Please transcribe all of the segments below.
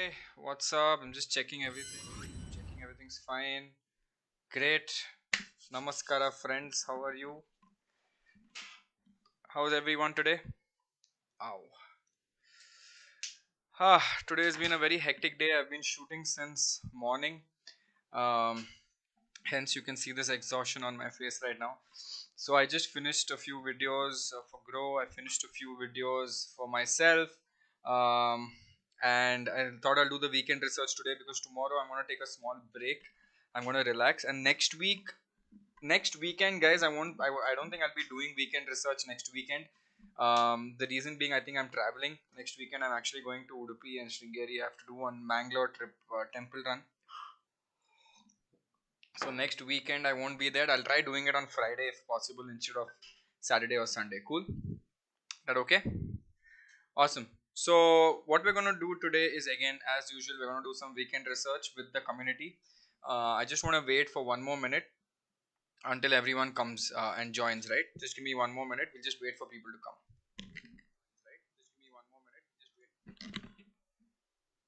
Hey, what's up? I'm just checking everything. Checking everything's fine. Great. Namaskara, friends. How are you? How's everyone today? Ow. Today has been a very hectic day. I've been shooting since morning. Um, Hence, you can see this exhaustion on my face right now. So, I just finished a few videos for Grow. I finished a few videos for myself. Um, and I thought I'll do the weekend research today because tomorrow I'm going to take a small break. I'm going to relax. And next weekend, guys, I don't think I'll be doing weekend research next weekend. The reason being, I think I'm traveling next weekend. I'm actually going to Udupi and Sringeri. I have to do one Mangalore trip, temple run. So next weekend I won't be there. I'll try doing it on Friday if possible instead of Saturday or Sunday. Cool? That okay? Awesome. So what we're gonna do today is, again, as usual, we're gonna do some weekend research with the community. I just want to wait for one more minute until everyone comes and joins. Right? Just give me one more minute. We'll just wait for people to come. Right? Just give me one more minute. Just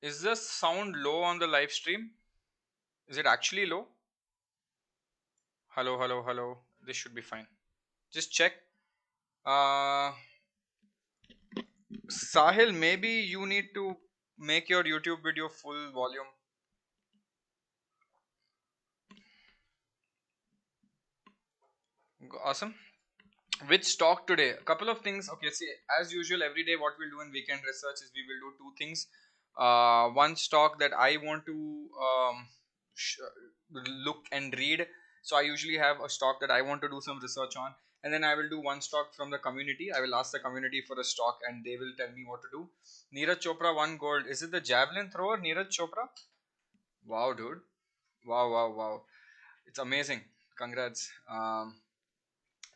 wait. Is the sound low on the live stream? Is it actually low? Hello, hello, hello. This should be fine. Just check. Uh, Sahil, maybe you need to make your YouTube video full volume. Awesome. Which stock today? A couple of things. Okay, see, as usual, every day what we'll do in weekend research is we will do two things. One stock that I want to look and read. So I usually have a stock that I want to do some research on, and then I will do one stock from the community. I will ask the community for a stock, and they will tell me what to do. Neeraj Chopra won gold. Is it the javelin thrower, Neeraj Chopra? Wow, dude. Wow, wow, wow. It's amazing. Congrats.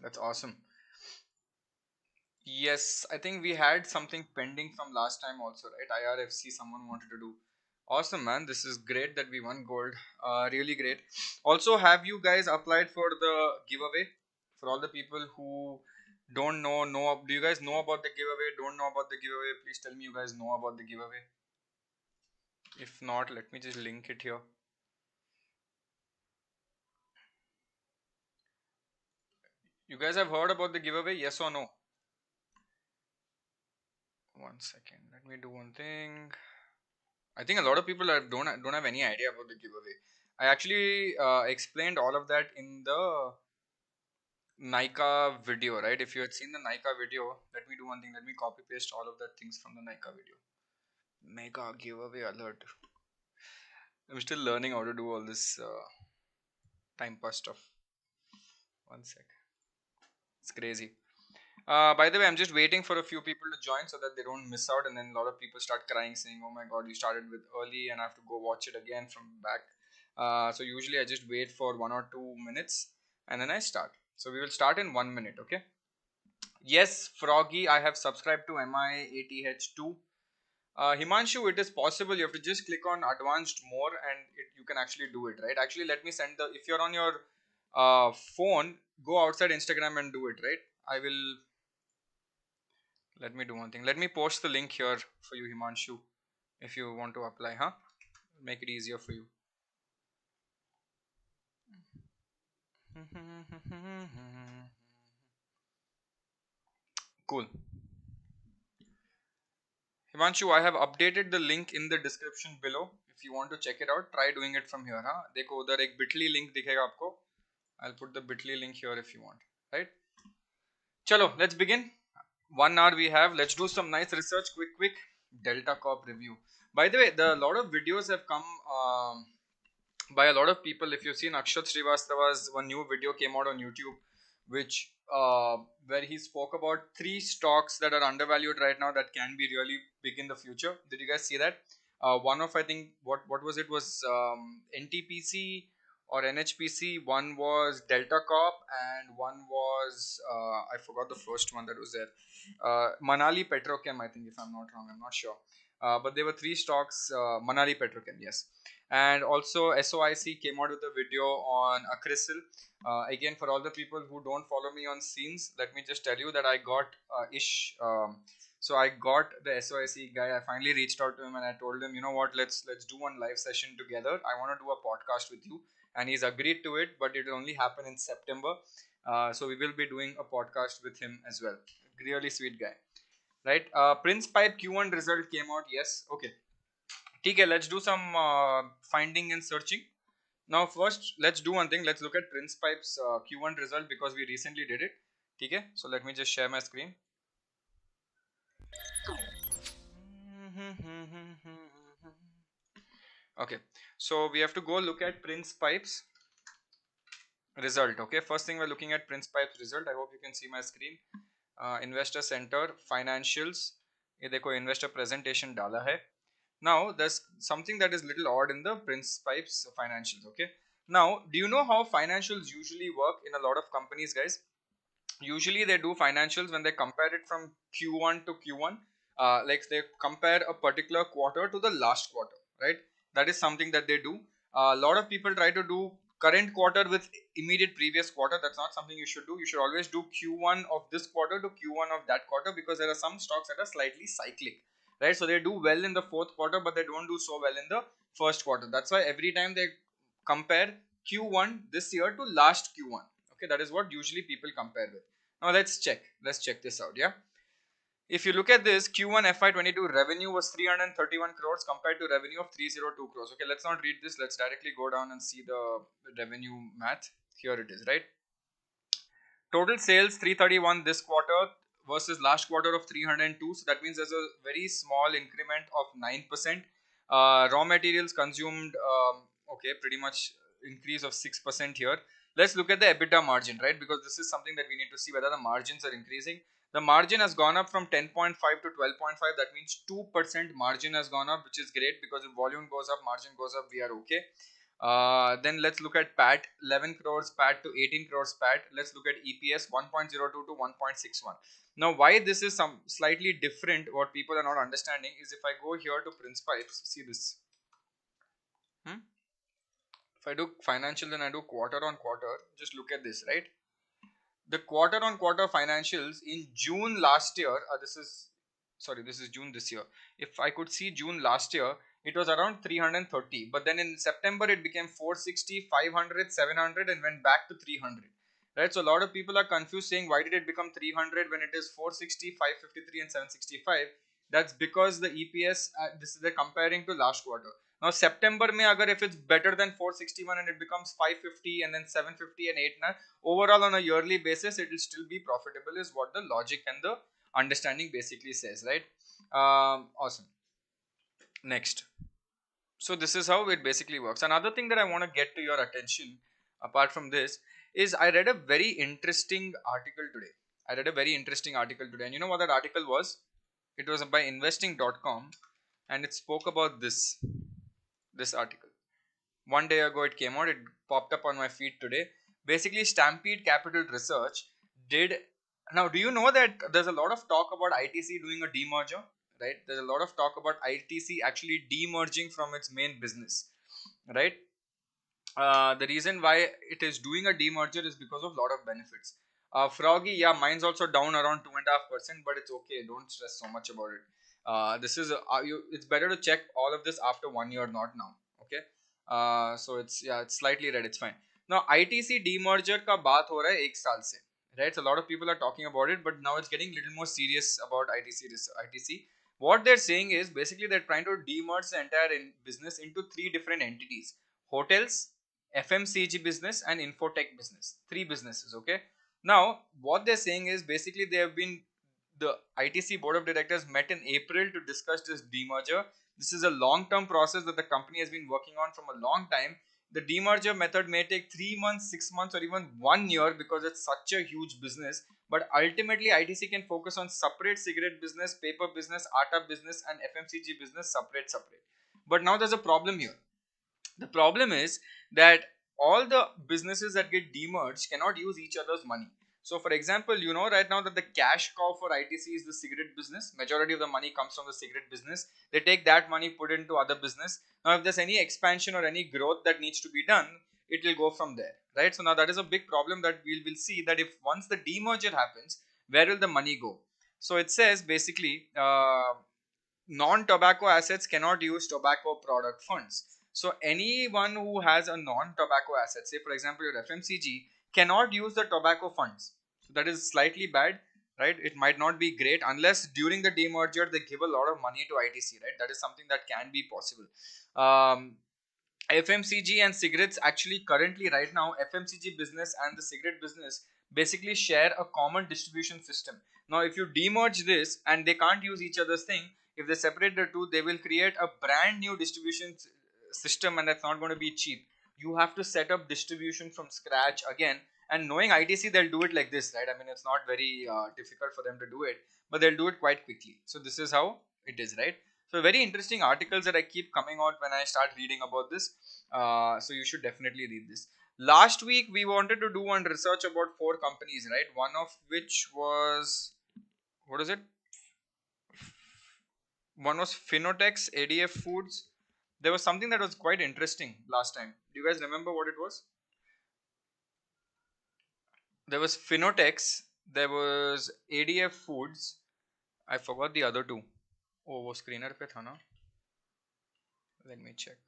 That's awesome. Yes, I think we had something pending from last time also, right? IRFC, someone wanted to do. Awesome, man. This is great that we won gold. Really great. Also, have you guys applied for the giveaway? For all the people who don't know, do you guys know about the giveaway? Don't know about the giveaway? Please tell me you guys know about the giveaway. If not, let me just link it here. You guys have heard about the giveaway? Yes or no? One second. Let me do one thing. I think a lot of people don't have any idea about the giveaway. I actually explained all of that in the Nika video, right? If you had seen the Nika video, let me do one thing. Let me copy paste all of that things from the Nika video. Mega giveaway alert. I'm still learning how to do all this time pass stuff. One sec. It's crazy. By the way, I'm just waiting for a few people to join so that they don't miss out, and then a lot of people start crying, saying, "Oh my God, you started with early, and I have to go watch it again from back." So usually I just wait for 1 or 2 minutes, and then I start. So we will start in 1 minute, okay? Yes, Froggy, I have subscribed to MIATH2. Himanshu, it is possible. You have to just click on advanced more, and you can actually do it, right? Actually, let me send the. If you're on your phone, go outside Instagram and do it, right? I will. Let me do one thing. Let me post the link here for you, Himanshu, if you want to apply, huh? Make it easier for you. Cool. Himanshu, I have updated the link in the description below. If you want to check it out, try doing it from here, huh? देखो उधर एक bitly link दिखेगा आपको. I'll put the bitly link here if you want, right? Chalo, let's begin. 1 hour we have. Let's do some nice research. Quick. Delta Corp review. By the way, a lot of videos have come by a lot of people. If you've seen Akshat Srivastava's one new video came out on YouTube, which where he spoke about 3 stocks that are undervalued right now that can be really big in the future. Did you guys see that? One of, I think, what was it, was NTPC or NHPC. One was Delta Corp, and one was I forgot the first one that was there. Manali Petrochem, I think, if I'm not wrong. I'm not sure. But there were 3 stocks. Manali Petrochem, yes. And also SOIC came out with a video on Acrisil. Again, for all the people who don't follow me on scenes, let me just tell you that I got So I got the SOIC guy. I finally reached out to him and I told him, you know what, let's do one live session together. I want to do a podcast with you, and he's agreed to it, but it will only happen in September. So we will be doing a podcast with him as well. Really sweet guy, right? Prince Pipe Q1 result came out. Yes, okay. Okay, let's do some finding and searching. Now, first, let's do one thing. Let's look at Prince Pipe's Q1 result because we recently did it. Okay, so let me just share my screen. Okay, so we have to go look at Prince Pipe's result. Okay, first thing we're looking at Prince Pipe's result. I hope you can see my screen. Investor Center Financials. ये देखो investor presentation डाला है. Now there's something that is little odd in the Prince Pipes financials. Okay. Now, do you know how financials usually work in a lot of companies, guys? Usually they do financials when they compare it from Q1 to Q1. Like they compare a particular quarter to the last quarter, right? That is something that they do. A lot of people try to do current quarter with immediate previous quarter. That's not something you should do. You should always do Q1 of this quarter to Q1 of that quarter, because there are some stocks that are slightly cyclic, right? So they do well in the fourth quarter, but they don't do so well in the first quarter. That's why every time they compare Q1 this year to last Q1. Okay, that is what usually people compare with. Now let's check this out. Yeah, if you look at this, Q1 FY22 revenue was 331 crores compared to revenue of 302 crores. Okay, let's not read this. Let's directly go down and see the revenue math. Here it is, right? Total sales 331 this quarter versus last quarter of 302. So that means there's a very small increment of 9%. Raw materials consumed, okay, pretty much increase of 6% here. Let's look at the EBITDA margin, right? Because this is something that we need to see whether the margins are increasing. The margin has gone up from 10.5 to 12.5. That means 2% margin has gone up, which is great, because if volume goes up, margin goes up, we are okay. Then let's look at PAT, 11 crores PAT to 18 crores PAT. Let's look at EPS, 1.02 to 1.61. Now, why this is some slightly different, what people are not understanding is, if I go here to Prince Pipes, see this. If I do financials and I do quarter on quarter, just look at this, right? The quarter on quarter financials in June last year, this is June this year. If I could see June last year, it was around 330, but then in September it became 460, 500, 700 and went back to 300, right? So a lot of people are confused, saying why did it become 300 when it is 460, 553 and 765. That's because the EPS, this is they're comparing to last quarter. Now September mein agar if it's better than 461 and it becomes 550 and then 750 and 89, overall on a yearly basis it will still be profitable, is what the logic and the understanding basically says, right? Awesome. Next. So this is how it basically works. Another thing that I want to get to your attention apart from this is, I read a very interesting article today. And you know what that article was? It was by investing.com, and it spoke about this article. One day ago it came out, it popped up on my feed today. Basically, Stampede Capital Research did. Now, do you know that there's a lot of talk about ITC doing a demerger, right? There's a lot of talk about ITC actually demerging from its main business, right? The reason why it is doing a demerger is because of a lot of benefits. Froggy, yeah, mine's also down around 2.5%, but it's okay. Don't stress so much about it. It's better to check all of this after 1 year, not now. Okay. So it's slightly red. It's fine. Now ITC demerger का बात हो रहा है 1 साल से, right? So a lot of people are talking about it, but now it's getting a little more serious about ITC. What they're saying is, basically they're trying to demerge the entire business into 3 different entities: hotels, FMCG business and infotech business. 3 businesses. Okay. Now what they're saying is, basically the ITC board of directors met in April to discuss this demerger. This is a long-term process that the company has been working on from a long time. The demerger method may take 3 months, 6 months or even 1 year, because it's such a huge business. But ultimately ITC can focus on separate cigarette business, paper business, atta business and FMCG business separate. But now there's a problem here. The problem is that all the businesses that get demerged cannot use each other's money. So for example, you know right now that the cash cow for ITC is the cigarette business. Majority of the money comes from the cigarette business. They take that money, put into other business. Now if there's any expansion or any growth that needs to be done, it will go from there, right? So now that is a big problem that we will see, that if once the demerger happens, where will the money go? So it says basically non-tobacco assets cannot use tobacco product funds. So anyone who has a non-tobacco asset, say for example your FMCG, cannot use the tobacco funds. So that is slightly bad, right? It might not be great unless during the demerger they give a lot of money to ITC, right? That is something that can be possible. FMCG and cigarettes actually currently right now FMCG business and the cigarette business basically share a common distribution system. Now if you demerge this and they can't use each other's thing, if they separate the two, they will create a brand new distribution system, and that's not going to be cheap. You have to set up distribution from scratch again, and knowing ITC, they'll do it like this, right? I mean, it's not very difficult for them to do it, but they'll do it quite quickly. So this is how it is, right? So very interesting articles that I keep coming out when I start reading about this. So you should definitely read this. Last week we wanted to do one research about 4 companies, right? One of which was, what is it? One was Finotex, ADF Foods. There was something that was quite interesting last time. Do you guys remember what it was? There was Finotex, there was ADF Foods. I forgot the other two. Oh, वो screener पे था ना? Let me check.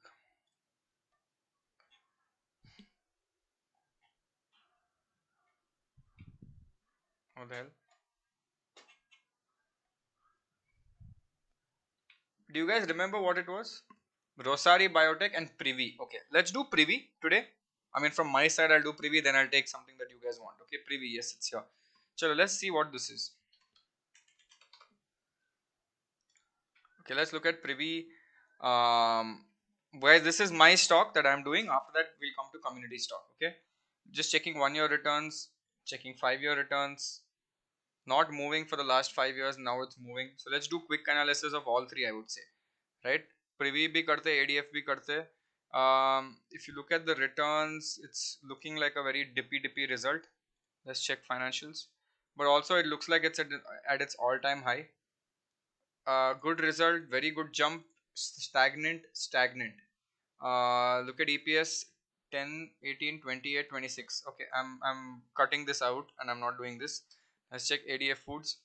What the hell? Do you guys remember what it was? Rosari Biotech and Privi. Okay, let's do Privi today. I mean, from my side, I'll do Privi, then I'll take something that you guys want. Okay, Privi, yes, it's here. Chalo, let's see what this is. Okay, let's look at Privi. Where this is my stock that I'm doing. After that, we'll come to community stock. Okay, just checking 1 year returns, checking 5 year returns. Not moving for the last 5 years. Now it's moving. So let's do quick analysis of all three, I would say. Right? Privi bhi karte, ADF bhi karte. If you look at the returns, it's looking like a very dippy result. Let's check financials. But also it looks like it's at its all-time high. Good result, very good jump, stagnant. Look at EPS 10, 18, 28, 26. Okay, I'm cutting this out and I'm not doing this. Let's check ADF Foods.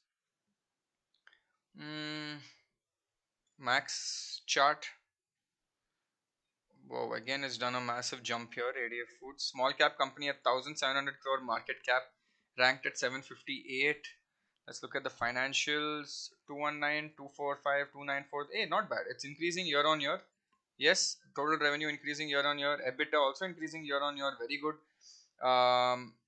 Max chart. Wow, again it's done a massive jump here. ADF Foods, small cap company at 1700 crore market cap, ranked at 758. Let's look at the financials. 219, 245, 294. Hey, not bad. It's increasing year on year. Yes, total revenue increasing year on year. EBITDA also increasing year on year. Very good.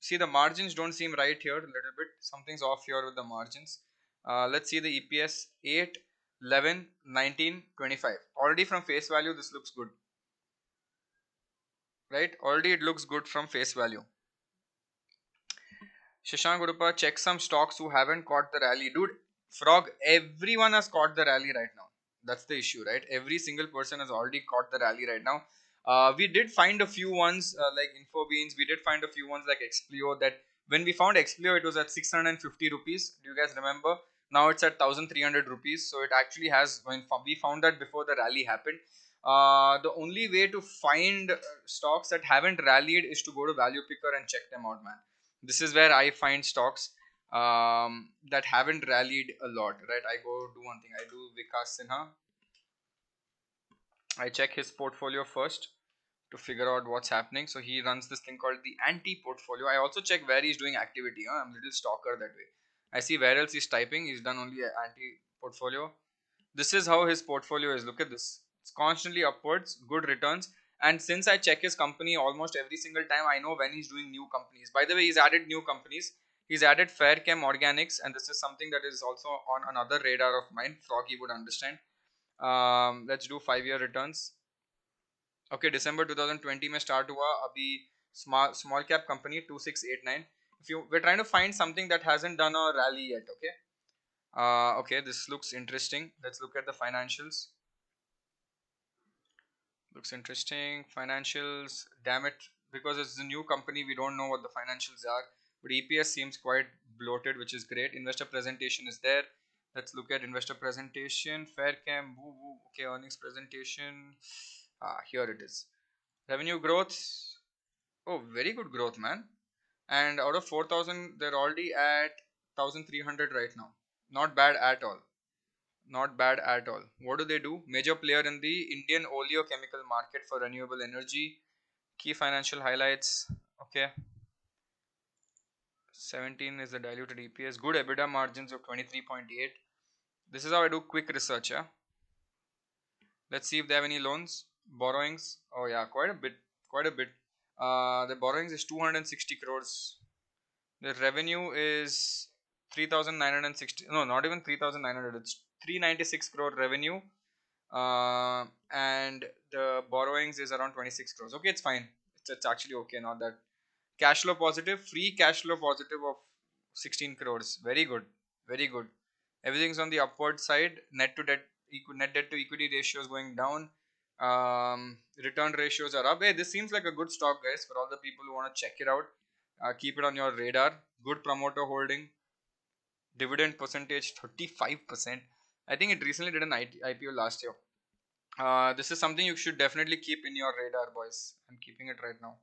See, the margins don't seem right here a little bit. Something's off here with the margins. Let's see the EPS 8, 11, 19, 25. Already from face value, this looks good. Right? Already it looks good from face value. Shashank, Udupa, check some stocks who haven't caught the rally. Dude, Frog, everyone has caught the rally right now. That's the issue, right? Every single person has already caught the rally right now. We did find a few ones like Infobeans. We did find a few ones like Explio. That when we found Explio, it was at 650 rupees. Do you guys remember? Now it's at 1300 rupees. So it actually has, when we found that before the rally happened. The only way to find stocks that haven't rallied is to go to Value Picker and check them out, man. This is where I find stocks that haven't rallied a lot, right? I go do one thing. I do Vikas Sinha. I check his portfolio first to figure out what's happening. So he runs this thing called the anti-portfolio. I also check where he's doing activity. I'm a little stalker that way. I see where else he's typing. He's done only an anti-portfolio. This is how his portfolio is. Look at this. It's constantly upwards, good returns. And since I check his company almost every single time, I know when he's doing new companies. By the way, he's added new companies. He's added Fairchem Organics, and this is something that is also on another radar of mine. Froggy would understand. Let's do 5 year returns. Okay, December 2020 में start हुआ. अभी small cap company 2689. If you we're trying to find something that hasn't done a rally yet. Okay. Okay, this looks interesting. Let's look at the financials. Looks interesting. Financials, damn it, because it's a new company, we don't know what the financials are. But EPS seems quite bloated, which is great. Investor presentation is there. Let's look at investor presentation. Fairchem, okay, earnings presentation. Here it is. Revenue growth. Oh, very good growth, man. And out of 4,000, they're already at 1,300 right now. Not bad at all. Not bad at all. What do they do? Major player in the Indian oleochemical market for renewable energy. Key financial highlights. Okay. 17 is the diluted EPS. Good EBITDA margins of 23.8. This is how I do quick research. Yeah. Let's see if they have any loans, borrowings. Oh yeah, quite a bit. Quite a bit. The borrowings is 260 crores. The revenue is 3,960. No, not even 3,900. It's 396 crore revenue. And the borrowings is around 26 crores. Okay, it's fine. It's actually okay. Not that. Cash flow positive. Free cash flow positive of 16 crores. Very good. Very good. Everything's on the upward side. Net debt to equity ratio is going down. Return ratios are up. Hey, this seems like a good stock, guys. For all the people who want to check it out, keep it on your radar. Good promoter holding. Dividend percentage 35%. I think it recently did an IPO last year. This is something you should definitely keep in your radar, boys. I'm keeping it right now.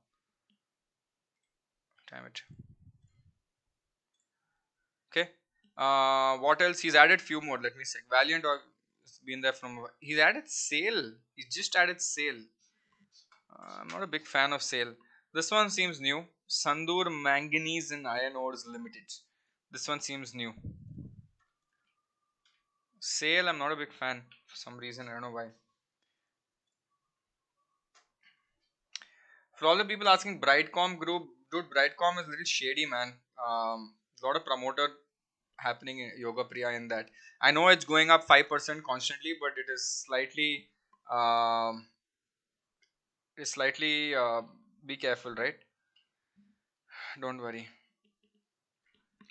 Damn it. Okay. What else? He's added few more. Let me see. Valiant or has been there from. He's added sale. He's just added sale. I'm not a big fan of sale. This one seems new. Sandur Manganese and Iron Ores Limited. This one seems new. Sale, I'm not a big fan for some reason. I don't know why. For all the people asking, Brightcom Group, dude, Brightcom is a little shady, man. A lot of promoter happening in Yoga Priya in that. I know it's going up 5% constantly, but it is slightly, um, it's slightly, be careful, right? Don't worry.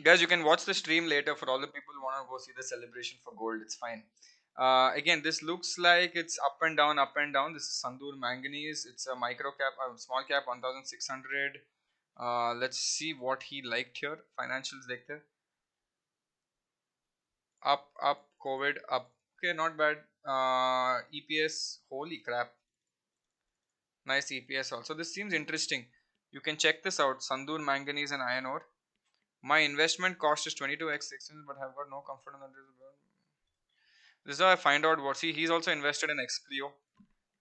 Guys, you can watch the stream later for all the people who want to go see the celebration for gold. It's fine. Again, this looks like it's up and down, up and down. This is Sandur Manganese. It's a micro cap, small cap 1600. Let's see what he liked here. Financials liked here. Up, COVID, up. Okay, not bad. EPS, holy crap. Nice EPS also. This seems interesting. You can check this out. Sandur Manganese and Iron Ore. My investment cost is 22x 16, but I've got no comfort in that. This is how I find out what. See, he's also invested in XPO.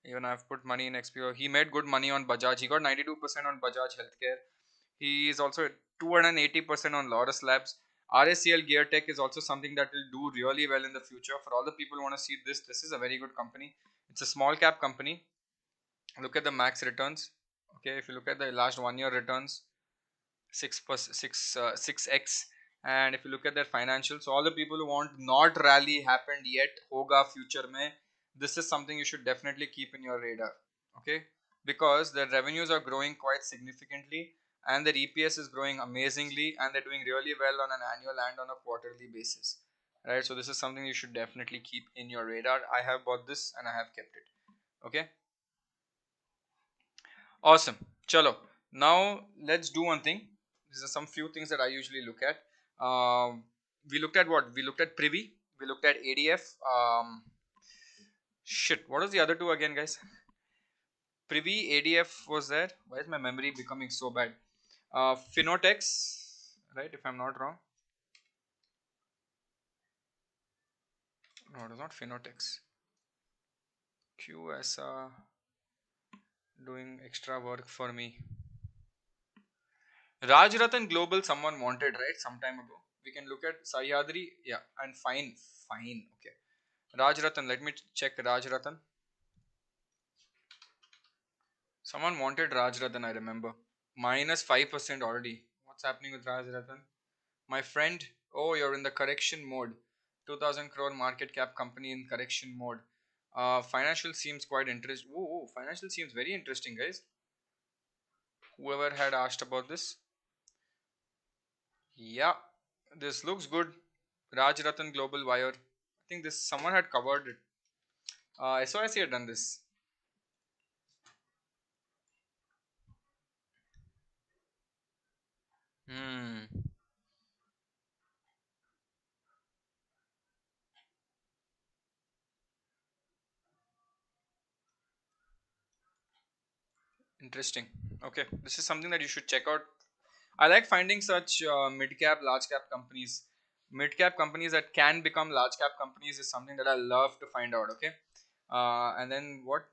Even I've put money in XPO. He made good money on Bajaj. He got 92% on Bajaj Healthcare. He is also 280% on Laurus Labs. RACL Geartech is also something that will do really well in the future. For all the people who want to see this, this is a very good company. It's a small cap company. Look at the max returns. Okay, if you look at the last 1 year returns, 6x. And if you look at their financials, so all the people who want not rally happened yet, hoga future mein, this is something you should definitely keep in your radar. Okay, because their revenues are growing quite significantly and their EPS is growing amazingly and they're doing really well on an annual and on a quarterly basis. Right, so this is something you should definitely keep in your radar. I have bought this and I have kept it. Okay, awesome. Chalo. Now let's do one thing. These are some few things that I usually look at. We looked at what? We looked at Privi. We looked at ADF. Shit. What was the other two again, guys? Privi, ADF was there. Why is my memory becoming so bad? Finotex, right? If I'm not wrong. No, it was not Finotex. QSR doing extra work for me. Rajratan Global, someone wanted, right? Some time ago. We can look at Sahyadri. Yeah, and fine. Okay. Rajratan, let me check Rajratan. Someone wanted Rajratan, I remember. Minus 5% already. What's happening with Rajratan? My friend, oh, you're in the correction mode. 2000 crore market cap company in correction mode. Financial seems quite interesting. Whoa, financial seems very interesting, guys. Whoever had asked about this. Yeah, this looks good. Rajratan Global Wire. I think this someone had covered it. SOIC had done this. Hmm. Interesting. Okay, this is something that you should check out. I like finding such mid cap, large cap companies. mid cap companies that can become large cap companies is something that I love to find out. Okay, and then what?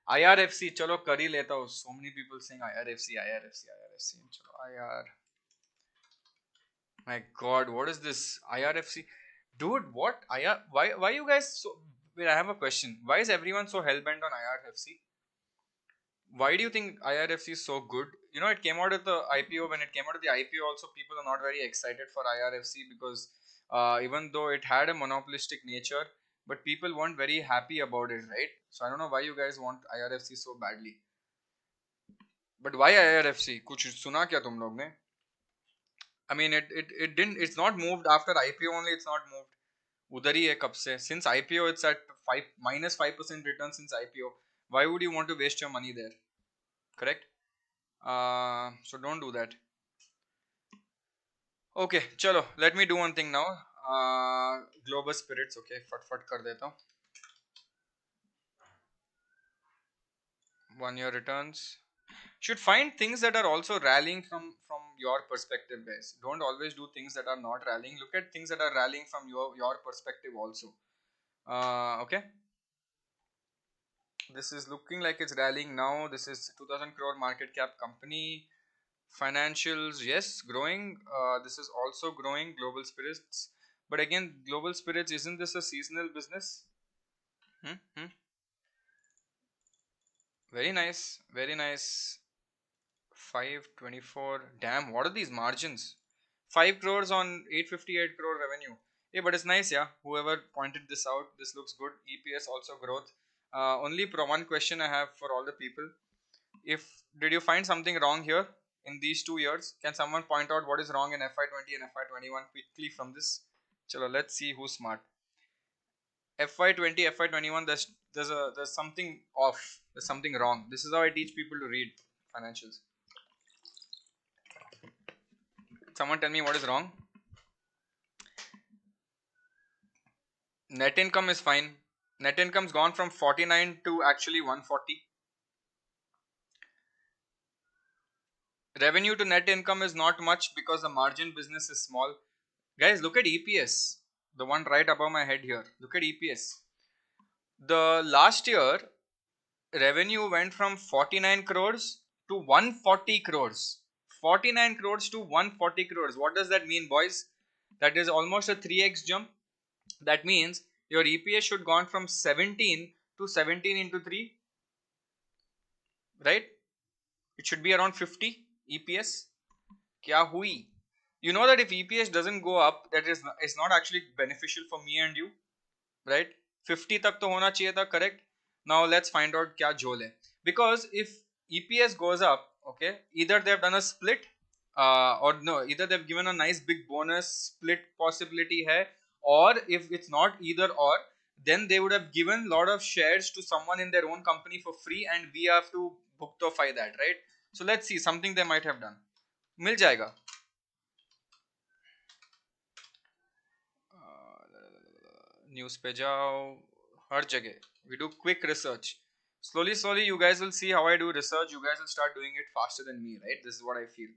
IRFC, chalo kari leta ho. So many people saying IRFC, IRFC, IRFC. Chalo IR. My God, what is this IRFC? Dude, what IR? Why you guys so? Wait, I have a question. Why is everyone so hell bent on IRFC? Why do you think IRFC is so good? You know, it came out at the IPO. When it came out of the IPO, also people are not very excited for IRFC because even though it had a monopolistic nature, but people weren't very happy about it, right? So I don't know why you guys want IRFC so badly. But why IRFC? कुछ सुना क्या तुम लोग ने? I mean, it didn't. It's not moved after IPO only. It's not moved. उधर ही है कब से? Since IPO, it's at -5% return since IPO. Why would you want to waste your money there? Correct. So don't do that. Okay, chalo. Let me do one thing now. Globus Spirits. Okay, फट कर देता हूँ. 1 year returns. Should find things that are also rallying from your perspective, guys. Don't always do things that are not rallying. Look at things that are rallying from your perspective also. Okay. This is looking like it's rallying now. This is 2000 crore market cap company. Financials, yes, growing. This is also growing. Global Spirits, but again, Global Spirits, isn't this a seasonal business? Hmm? Very nice, very nice. 524. Damn, what are these margins? 5 crores on 858 crore revenue. Yeah, but it's nice, yeah. Whoever pointed this out, this looks good. EPS also growth. Only one question I have for all the people. If did you find something wrong here in these 2 years? Can someone point out what is wrong in FY20 and FY21 quickly from this? Chalo, let's see who's smart. FY20, FY21, there's something off. There's something wrong. This is how I teach people to read financials. Someone tell me what is wrong. Net income is fine. Net income's gone from 49 to actually 140. Revenue to net income is not much because the margin business is small. Guys, look at EPS. The one right above my head here. Look at EPS. The last year, revenue went from 49 crores to 140 crores. 49 crores to 140 crores. What does that mean, boys? That is almost a 3x jump. That means your EPS should gone from 17 to 17 into 3, right? It should be around 50 EPS. Kya hui? You know that if EPS doesn't go up, that is it's not actually beneficial for me and you, right? 50 tak to hona chahiye tha, correct? Now let's find out kya jhol hai. Because if EPS goes up, okay, either they've done a split, or no, either they've given a nice big bonus split possibility hai, or if it's not either or, then they would have given lot of shares to someone in their own company for free, and we have to bhuktify that, right? So let's see something they might have done. Mil jayega. News पे जाओ, हर जगह we do quick research. Slowly you guys will see how I do research. You guys will start doing it faster than me, right? This is what I feel.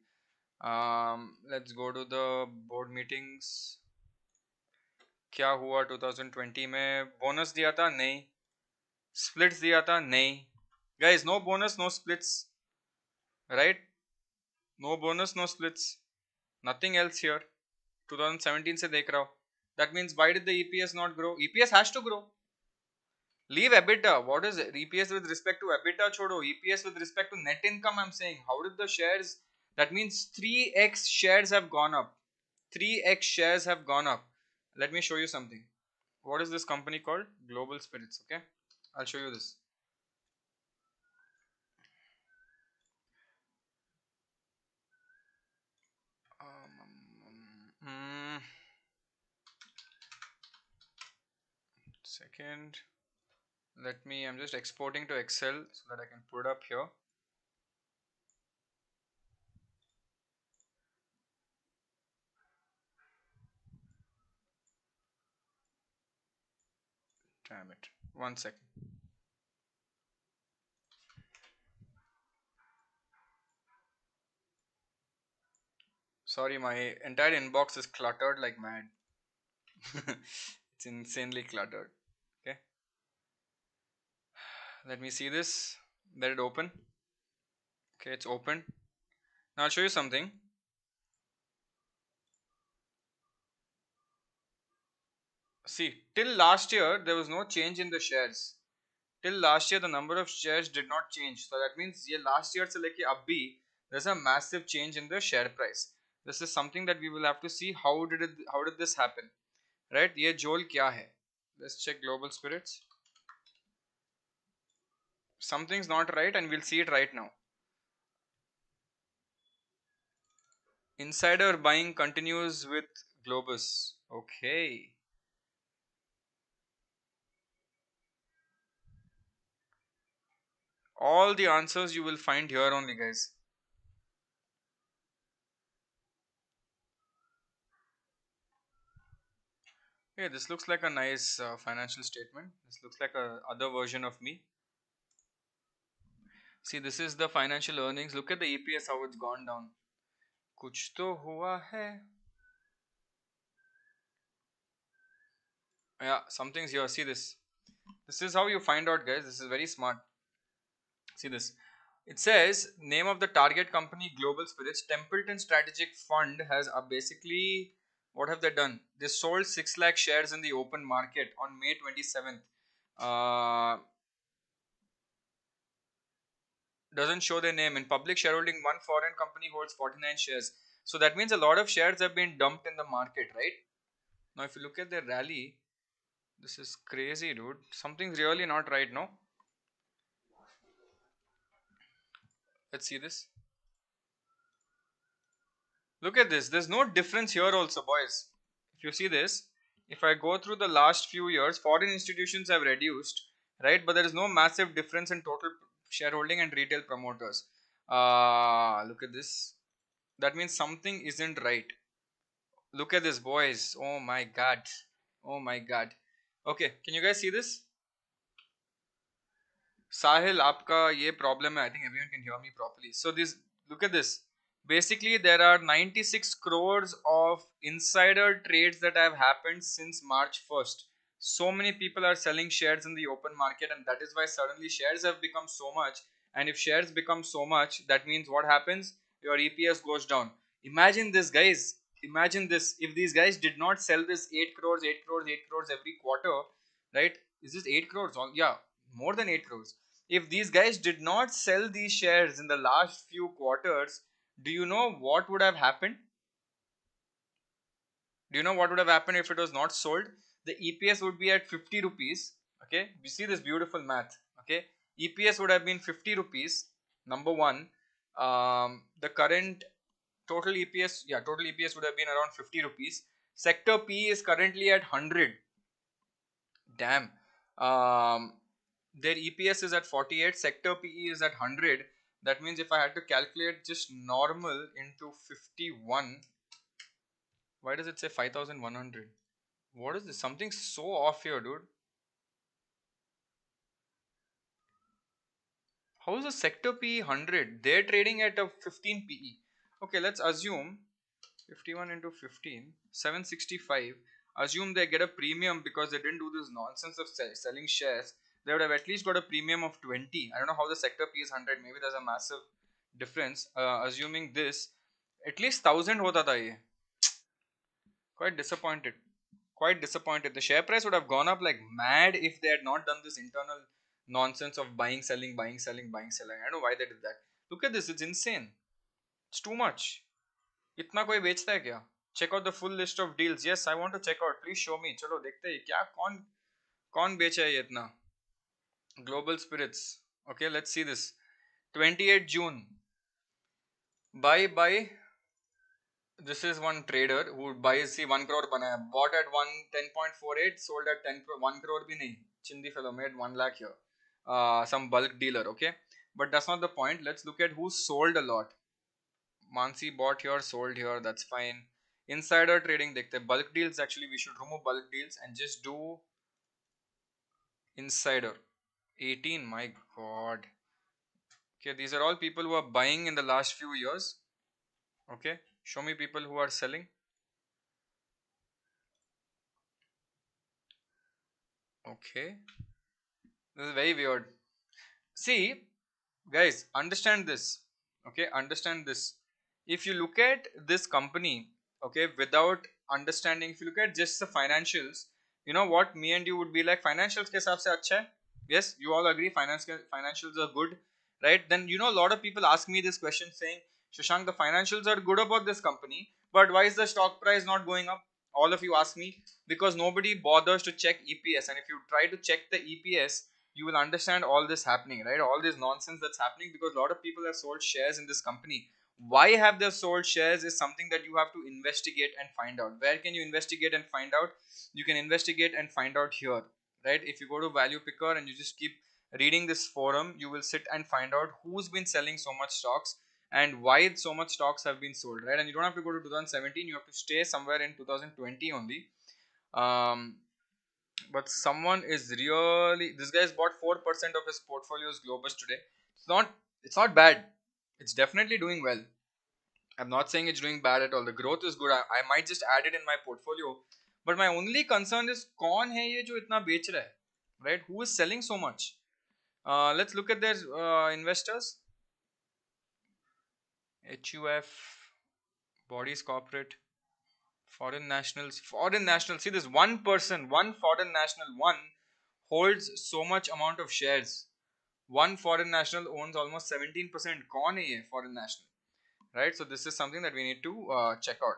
Let's go to the board meetings. क्या हुआ 2020 में? Bonus दिया था? नहीं. Splits दिया था? नहीं. Guys, no bonus, no splits, right? No bonus, no splits, nothing else here. 2017 से देख रहा हूँ. That means why did the EPS not grow? EPS has to grow. Leave EBITDA. What is it? EPS with respect to EBITDA chodo. EPS with respect to net income, I'm saying. How did the shares? That means 3x shares have gone up. 3x shares have gone up. Let me show you something. What is this company called? Global Spirits. Okay. I'll show you this. Second. I'm just exporting to Excel so that I can put it up here. Damn it. 1 second. Sorry, my entire inbox is cluttered like mad. It's insanely cluttered. Okay, let me see this. Let it open. Okay, it's open. Now I'll show you something. See, till last year there was no change in the shares. Till last year the number of shares did not change. So that means ये last year से लेके अब भी there's a massive change in the share price. This is something that we will have to see how did this happen, right? ये जोल क्या है? Let's check Global Spirits. Something's not right and we'll see it right now. Insider buying continues with Globus. Okay. All the answers you will find here only, guys. Yeah, this looks like a nice financial statement. This looks like a other version of me. See, this is the financial earnings. Look at the EPS, how it's gone down. कुछ तो हुआ है. Yeah, something's here. See this. This is how you find out, guys. This is very smart. See this. It says name of the target company Global Spirits. Templeton Strategic Fund has basically, what have they done? They sold 6 lakh shares in the open market on May 27th. Doesn't show their name. In public shareholding, one foreign company holds 49 shares. So that means a lot of shares have been dumped in the market, right? Now, if you look at their rally, this is crazy, dude. Something's really not right, no? Let's see this. Look at this. There's no difference here also, boys. If you see this, if I go through the last few years, foreign institutions have reduced, right? But there is no massive difference in total shareholding and retail promoters. Look at this. That means something isn't right. Look at this, boys. Oh my god. Oh my god. Okay, can you guys see this? Sahil, आपका ये problem है. I think everyone can hear me properly. So this, look at this. Basically, there are 96 crores of insider trades that have happened since March 1st. So many people are selling shares in the open market, and that is why suddenly shares have become so much. And if shares become so much, that means what happens? Your EPS goes down. Imagine this, guys. Imagine this. If these guys did not sell this 8 crores, 8 crores, 8 crores every quarter, right? Is this 8 crores? Yeah, more than 8 crores. If these guys did not sell these shares in the last few quarters, do you know what would have happened? Do you know what would have happened if it was not sold? The EPS would be at 50 rupees. Okay, you see this beautiful math. Okay, EPS would have been 50 rupees. Number one, the current total EPS, yeah, total EPS would have been around 50 rupees. Sector P is currently at 100. Damn. Um, their EPS is at 48, sector PE is at 100. That means if I had to calculate just normal into 51, why does it say 5100? What is this? Something so off here, dude. How is the sector PE 100? They're trading at a 15 PE. Okay, let's assume 51 into 15, 765. Assume they get a premium because they didn't do this nonsense of selling shares. They would have at least got a premium of 20. I don't know how the sector P is 100. Maybe there's a massive difference. Assuming this, at least 1000 hota tha ye. Quite disappointed. Quite disappointed. The share price would have gone up like mad if they had not done this internal nonsense of buying, selling, buying, selling, buying, selling. I don't know why they did that. Look at this. It's insane. It's too much. इतना कोई बेचता है क्या? Check out the full list of deals. Yes, I want to check out. Please show me. चलो देखते हैं क्या कौन कौन बेचा है ये इतना. Global Spirits. Okay, let's see this. 28 June. Buy. This is one trader who buys, see 1 crore banaya. Bought at 10.48, sold at 1 crore bhi nahi. Chindi fellow made 1 lakh here. Some bulk dealer, okay? But that's not the point. Let's look at who sold a lot. Mansi bought here, sold here, that's fine. Insider trading, dekhte. Bulk deals, actually we should remove bulk deals and just do insider. 18, my god. Okay, these are all people who are buying in the last few years. Okay. Show me people who are selling. Okay. This is very weird. See, guys, understand this. Okay, understand this. If you look at this company, okay, without understanding, if you look at just the financials, you know what me and you would be like, financials के हिसाब से अच्छा है. Yes, you all agree financials are good, right? Then you know a lot of people ask me this question saying, Shashank, the financials are good about this company, but why is the stock price not going up? All of you ask me because nobody bothers to check EPS, and if you try to check the EPS, you will understand all this happening, right? All this nonsense that's happening because a lot of people have sold shares in this company. Why have they sold shares is something that you have to investigate and find out. Where can you investigate and find out? You can investigate and find out here, right? If you go to Value Picker and you just keep reading this forum, you will sit and find out who's been selling so much stocks and why so much stocks have been sold, right? And you don't have to go to 2017, you have to stay somewhere in 2020 only. um, but someone is really, this guy's bought 4% of his portfolio's Globus today. It's not bad. It's definitely doing well. I'm not saying it's doing bad at all. The growth is good. I might just add it in my portfolio. But my only concern is कौन है ये जो इतना बेच रहा है, right? Who is selling so much? Let's look at their investors. HUF, Bodies Corporate, foreign nationals. See this one person, one foreign national, one holds so much amount of shares. One foreign national owns almost 17%. कौन है ये foreign national? Right? So this is something that we need to check out.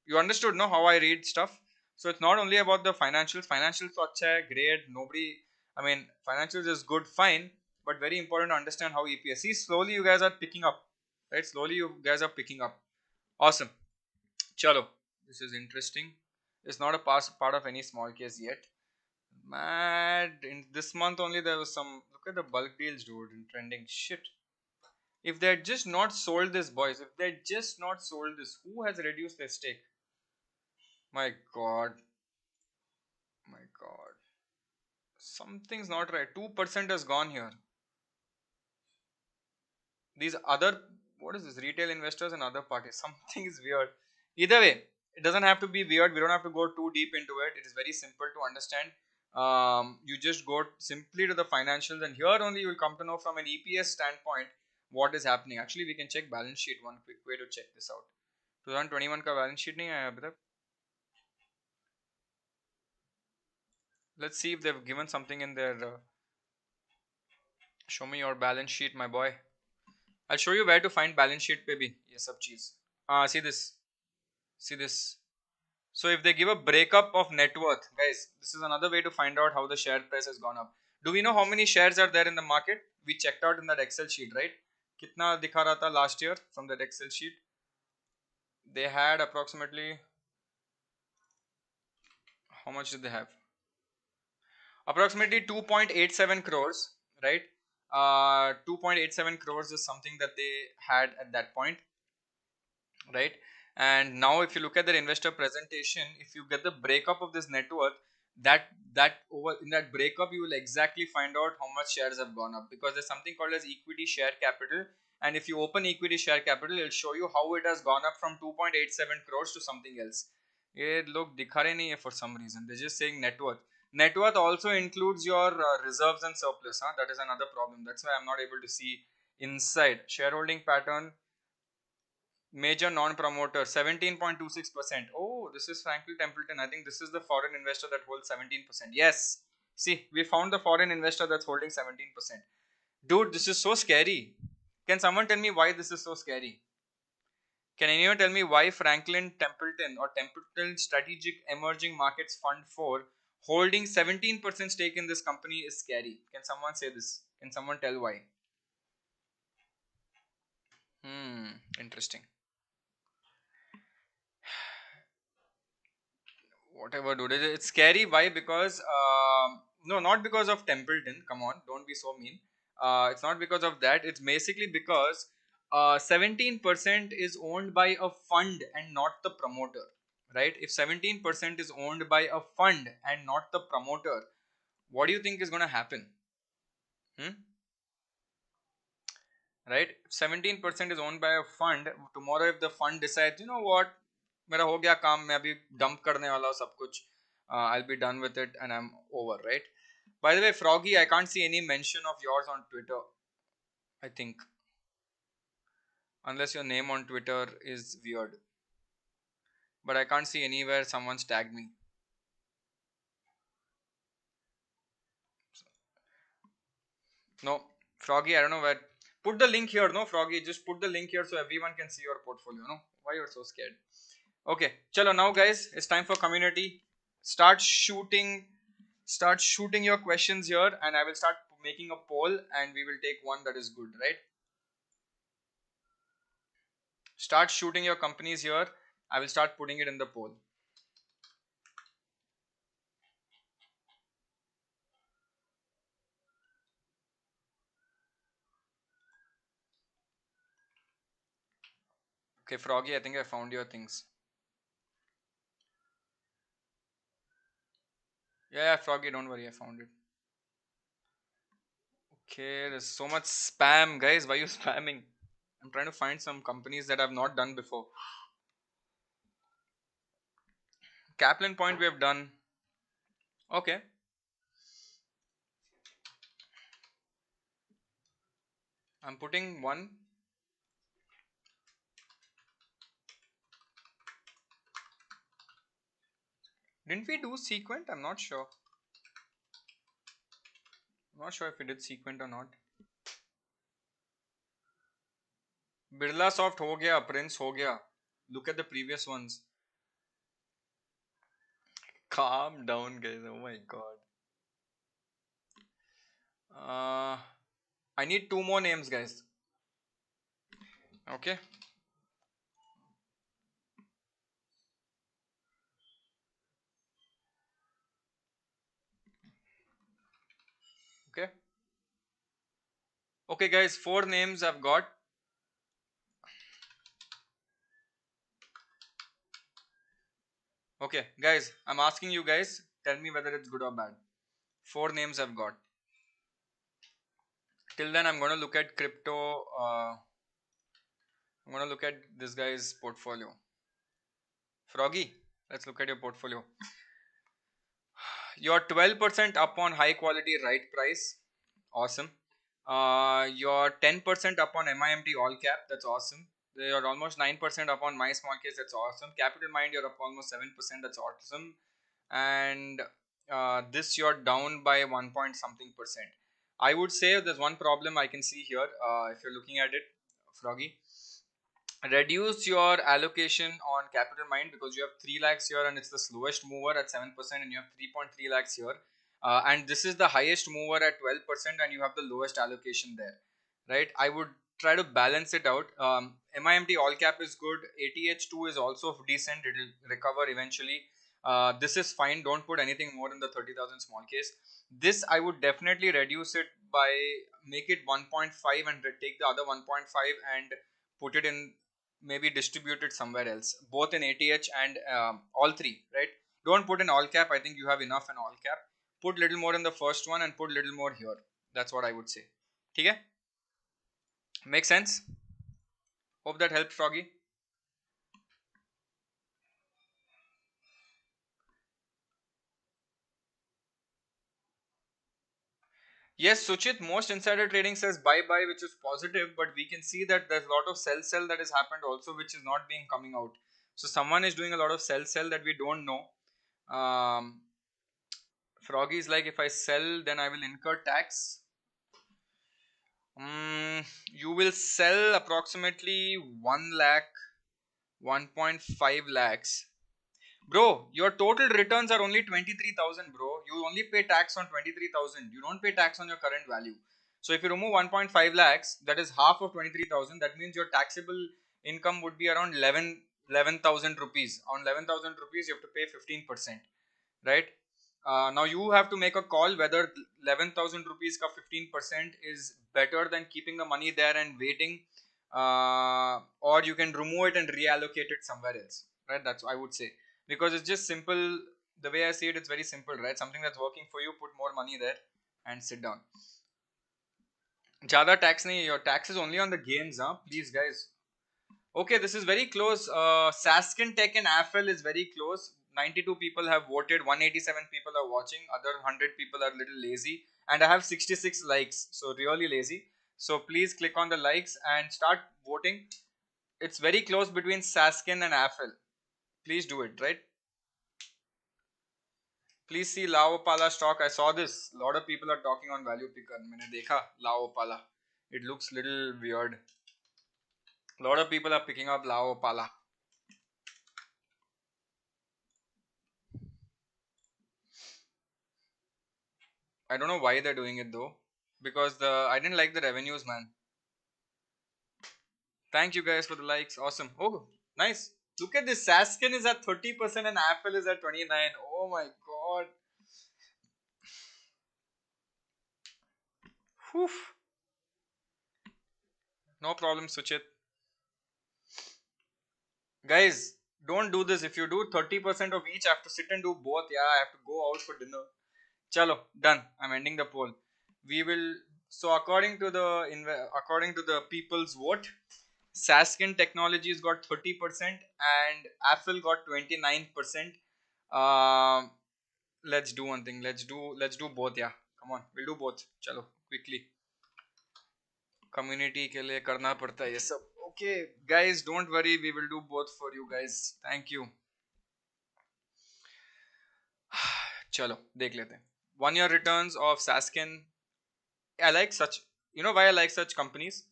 You understood, no, how I read stuff? So it's not only about the financials. Financials तो अच्छा है, great. Nobody, I mean, financials is good, fine, but very important to understand how EPS. See, slowly you guys are picking up, right? Slowly you guys are picking up. Awesome. Chalo. This is interesting. It's not a part of any small case yet. Mad. In this month only there was some. Look at the bulk deals, dude. In trending shit. If they had just not sold this, boys. If they had just not sold this, who has reduced their stake? My God. My God. Something's not right. 2% has gone here. These other, what is this? Retail investors and other parties. Something is weird. Either way, it doesn't have to be weird. We don't have to go too deep into it. It is very simple to understand. You just go simply to the financials, and here only you will come to know from an EPS standpoint what is happening. Actually, we can check balance sheet. One quick way to check this out. 2021 का balance sheet नहीं आया अभी तक. Let's see if they've given something in their. Show me your balance sheet, my boy. I'll show you where to find balance sheet पे भी ये सब चीज. See this. See this. So if they give a breakup of net worth, guys, this is another way to find out how the share price has gone up. Do we know how many shares are there in the market? We checked out in that Excel sheet, right? कितना दिखा रहा था last year from that Excel sheet? They had approximately, how much did they have? Approximately 2.87 crores, right? 2.87 crores is something that they had at that point, right? And now if you look at their investor presentation, if you get the breakup of this net worth, that over in that breakup you will exactly find out how much shares have gone up, because there's something called as equity share capital, and if you open equity share capital, it'll show you how it has gone up from 2.87 crores to something else. ये लोग दिखा रहे नहीं है for some reason. They're just saying net worth. Net worth also includes your reserves and surplus. That is another problem. That's why I'm not able to see inside. Shareholding pattern. Major non-promoter 17.26%. Oh, this is Franklin Templeton. I think this is the foreign investor that holds 17%. Yes. See, we found the foreign investor that's holding 17%. Dude, this is so scary. Can someone tell me why this is so scary? Can anyone tell me why Franklin Templeton or Templeton Strategic Emerging Markets Fund 4 holding 17% stake in this company is scary? Can someone say this? Can someone tell why? Interesting. Whatever, dude. It's scary. Why? Because no, not because of Templeton. Come on, don't be so mean. It's not because of that. It's basically because 17% is owned by a fund and not the promoter, right? If 17% is owned by a fund and not the promoter, what do you think is going to happen? Hmm? right? 17% is owned by a fund. Tomorrow if the fund decides, you know what, मेरा हो गया काम, मैं अभी dump करने वाला हूँ सब कुछ, I'll be done with it and I'm over, right? By the way, Froggy, I can't see any mention of yours on Twitter, I think, unless your name on Twitter is weird, but I can't see anywhere someone's tagged me. No, Froggy, I don't know where. Put the link here, no, Froggy. Just put the link here so everyone can see your portfolio. No, why you're so scared? Okay, chalo now, guys. It's time for community. Start shooting. Start shooting your questions here, and I will start making a poll, and we will take one that is good, right? Start shooting your companies here. I will start putting it in the poll. Okay, Froggy, I think I found your things. Yeah, Froggy, don't worry, I found it. Okay, there's so much spam, guys. Why are you spamming? I'm trying to find some companies that I've not done before. Kaplan Point we have done. Okay. I'm putting one. Didn't we do Sequent? I'm not sure. I'm not sure if we did Sequent or not. Birla Soft ho gaya, Prince ho gaya. Look at the previous ones. Calm down, guys. Oh my god. I need two more names, guys. Okay. Okay. Okay, guys. Four names I've got. Okay, guys. I'm asking you guys. Tell me whether it's good or bad. Four names I've got. Till then, I'm going to look at crypto. I'm going to look at this guy's portfolio. Froggy, let's look at your portfolio. You're 12% up on high quality right price. Awesome. You're 10% up on MIMT all cap. That's awesome. You're almost 9% up on my small case. That's awesome. Capital Mind, you're up almost 7%. That's awesome. And this you're down by 1 point something percent. I would say there's one problem I can see here. If you're looking at it, Froggy, reduce your allocation on Capital Mind because you have 3 lakhs here and it's the slowest mover at 7% and you have 3.3 lakhs here. And this is the highest mover at 12% and you have the lowest allocation there, right? I would try to balance it out. MIMT all cap is good. ATH2 is also decent. It will recover eventually. This is fine. Don't put anything more in the 30,000 small case. This I would definitely reduce it by make it 1.5 and take the other 1.5 and put it in, maybe distribute it somewhere else, both in ATH and all three, right? Don't put in all cap. I think you have enough in all cap. Put little more in the first one and put little more here. That's what I would say. Okay? Make sense? Hope that helped, Froggy. Yes, Suchit, most insider trading says bye bye, which is positive, but we can see that there's a lot of sell that has happened also, which is not being coming out. So someone is doing a lot of sell that we don't know. Froggy is like, if I sell, then I will incur tax. You will sell approximately 1 lakh, 1.5 lakhs. Bro, your total returns are only 23,000, bro. You only pay tax on 23,000. You don't pay tax on your current value. So if you remove 1.5 lakhs, that is half of 23,000. That means your taxable income would be around 11,000 rupees. On 11,000 rupees, you have to pay 15%, right? Now you have to make a call whether 11,000 rupees ka 15% is better than keeping the money there and waiting, or you can remove it and reallocate it somewhere else, right? That's what I would say, because it's just simple. The way I see it, it's very simple, right? Something that's working for you, put more money there and sit down. Jada tax nahi, your tax is only on the gains, huh? Please, guys. Okay, this is very close. Sasken Tech and Affle is very close. 92 people have voted. 187 people are watching. Other 100 people are a little lazy. And I have 66 likes. So really lazy. So please click on the likes and start voting. It's very close between Sasken and Affle. Please do it, right? Please see Laopala stock. I saw this. A lot of people are talking on Value Picker. मैंने देखा Laopala. It looks little weird. A lot of people are picking up Laopala. I don't know why they're doing it though. Because I didn't like the revenues, man. Thank you guys for the likes. Awesome. Oh, nice. Look at this. Sasken is at 30% and Apple is at 29. Oh my god. Whew. No problem, Suchit. Guys, don't do this. If you do 30% of each, I have to sit and do both. Yeah, I have to go out for dinner. Chalo, done. I'm ending the poll. We will. So according to the people's vote, Sasken Technologies got 30% and Affle got 29%. Um, let's do one thing. Let's do both. Yeah, come on, we'll do both. Chalo, quickly. Community के लिए करना पड़ता है ये सब. Okay, guys, don't worry. We will do both for you guys. Thank you. चलो देख लेते हैं. 1 year returns of Sasken. I like such. You know why I like such companies?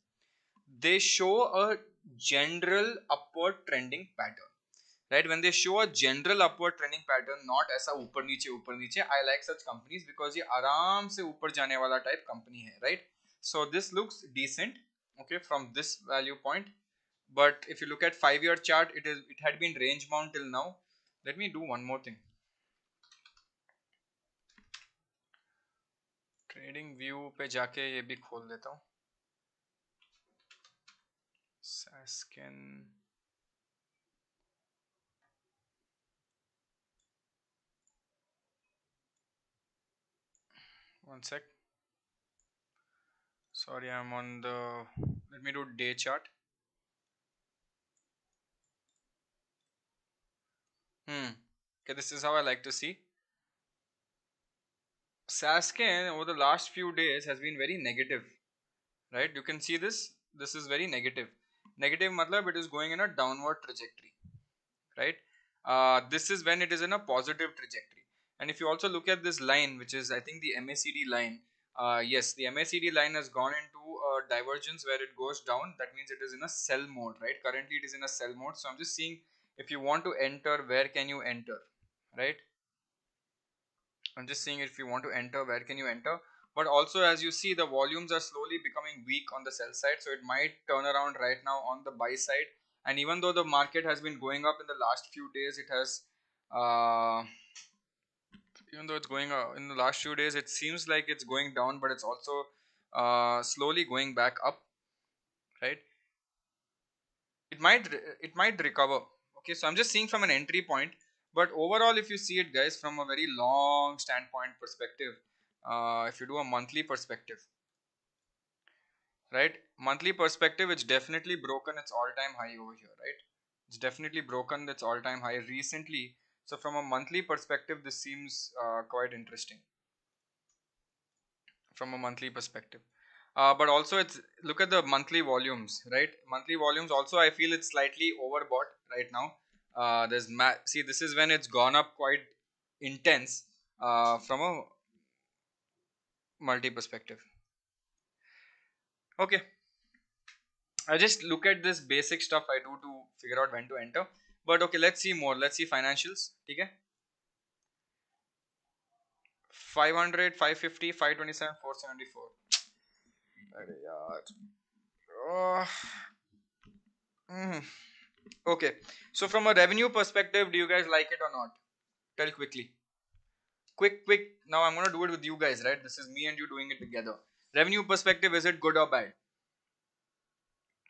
They show a general upward trending pattern, right? When they show a general upward trending pattern, not ऐसा ऊपर नीचे, I like such companies because ये आराम से ऊपर जाने वाला type company है, right? So this looks decent, okay, from this value point. But if you look at 5 year chart, it had been range bound till now. Let me do one more thing. Trading view पे जाके ये भी खोल देता हूँ. Sasken. One sec. Sorry, I'm on the. Let me do day chart. Okay, this is how I like to see. Sasken over the last few days has been very negative, right? You can see this. This is very negative. Negative matlab it is going in a downward trajectory, right? This is when it is in a positive trajectory. And if you also look at this line, which is I think the MACD line, yes, the MACD line has gone into a divergence where it goes down. That means it is in a sell mode, right? Currently it is in a sell mode. So I'm just seeing if you want to enter, where can you enter, right? I'm just seeing if you want to enter, where can you enter? But also, as you see, the volumes are slowly becoming weak on the sell side. So it might turn around right now on the buy side. And even though the market has been going up in the last few days, it has, even though it's going in the last few days, it seems like it's going down, but it's also slowly going back up, right? It might recover. Okay, so I'm just seeing from an entry point. But overall, if you see it, guys, from a very long standpoint perspective, if you do a monthly perspective, right? Monthly perspective, it's definitely broken its all-time high over here, right? It's definitely broken its all-time high recently. So from a monthly perspective, this seems quite interesting. From a monthly perspective. But also, it's look at the monthly volumes, right? Monthly volumes also, I feel it's slightly overbought right now. See, this is when it's gone up quite intense from a multi perspective. Okay, I just look at this basic stuff I do to figure out when to enter. But okay, let's see more. Let's see financials. Okay, 500, 550, 527, 474. अरे यार. Oh. Okay, so from a revenue perspective, do you guys like it or not? Tell quickly. Quick. Now I'm gonna do it with you guys, right? This is me and you doing it together. Revenue perspective, is it good or bad?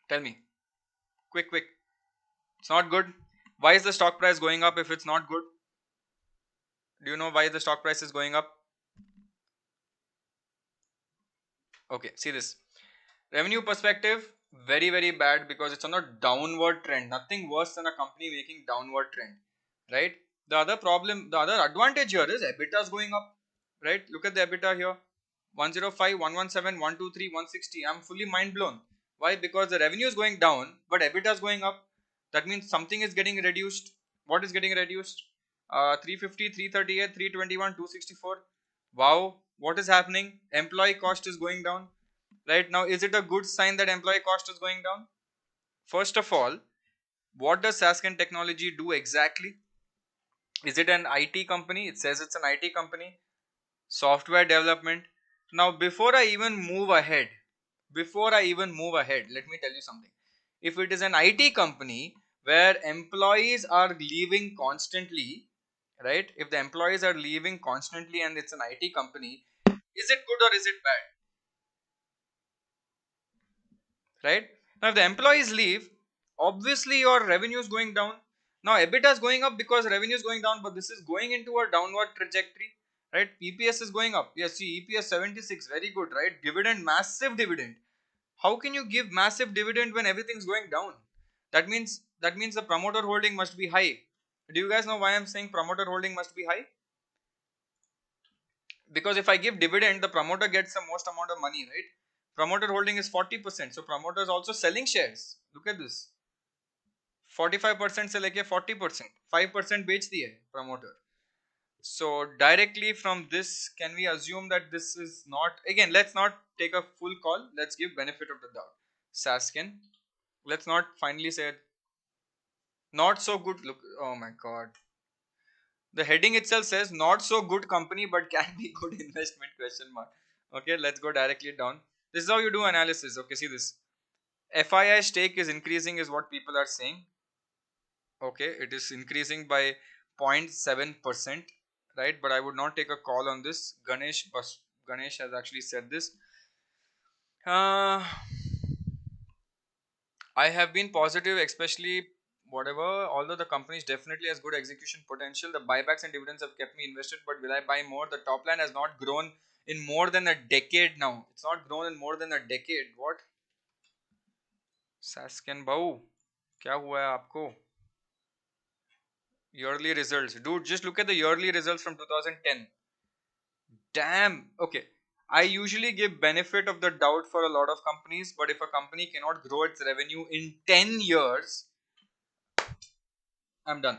Tell me. Quick. It's not good. Why is the stock price going up if it's not good? Do you know why the stock price is going up? Okay, see this. Revenue perspective, very very bad because it's on a downward trend. Nothing worse than a company making downward trend, right? The other problem, the other advantage here is EBITDA is going up, right? Look at the EBITDA here, 105, 117, 123, 160. I'm fully mind blown. Why? Because the revenue is going down, but EBITDA is going up. That means something is getting reduced. What is getting reduced? 350, 338, 321, 264. Wow, what is happening? Employee cost is going down. Right now, is it a good sign that employee cost is going down? First of all, what does Sasken Technology do exactly? Is it an IT company? It says it's an IT company. Software development. Now, before I even move ahead, let me tell you something. If it is an IT company where employees are leaving constantly, right? If the employees are leaving constantly and it's an IT company, is it good or is it bad? Right? Now, if the employees leave, obviously your revenue is going down. Now, EBITDA is going up because revenue is going down, but this is going into a downward trajectory, right? EPS is going up. Yes, see, EPS 76, very good, right? Dividend, massive dividend. How can you give massive dividend when everything's going down? That means the promoter holding must be high. Do you guys know why I'm saying promoter holding must be high? Because if I give dividend, the promoter gets the most amount of money, right? Promoter holding is 40%. So promoter is also selling shares. Look at this. 45% से लेके 40%, 5% बेच दिए promoter. So directly from this, can we assume that this is not, again, let's not take a full call. Let's give benefit of the doubt. Sasken, let's not finally say it. Not so good. Look, oh my god. The heading itself says not so good company but can be good investment question mark. Okay, let's go directly down. This is how you do analysis. Okay, see this. FII stake is increasing is what people are saying. Okay, it is increasing by 0.7%, right? But I would not take a call on this. Ganesh has actually said this. uh, I have been positive, especially whatever, although the company is definitely has good execution potential. The buybacks and dividends have kept me invested, but will I buy more? The top line has not grown in more than a decade now. It's not grown in more than a decade. What? Sasken Bau, क्या हुआ है आपको? Yearly results, dude, just look at the yearly results from 2010. Damn. Okay, I usually give benefit of the doubt for a lot of companies, but if a company cannot grow its revenue in 10 years, I'm done.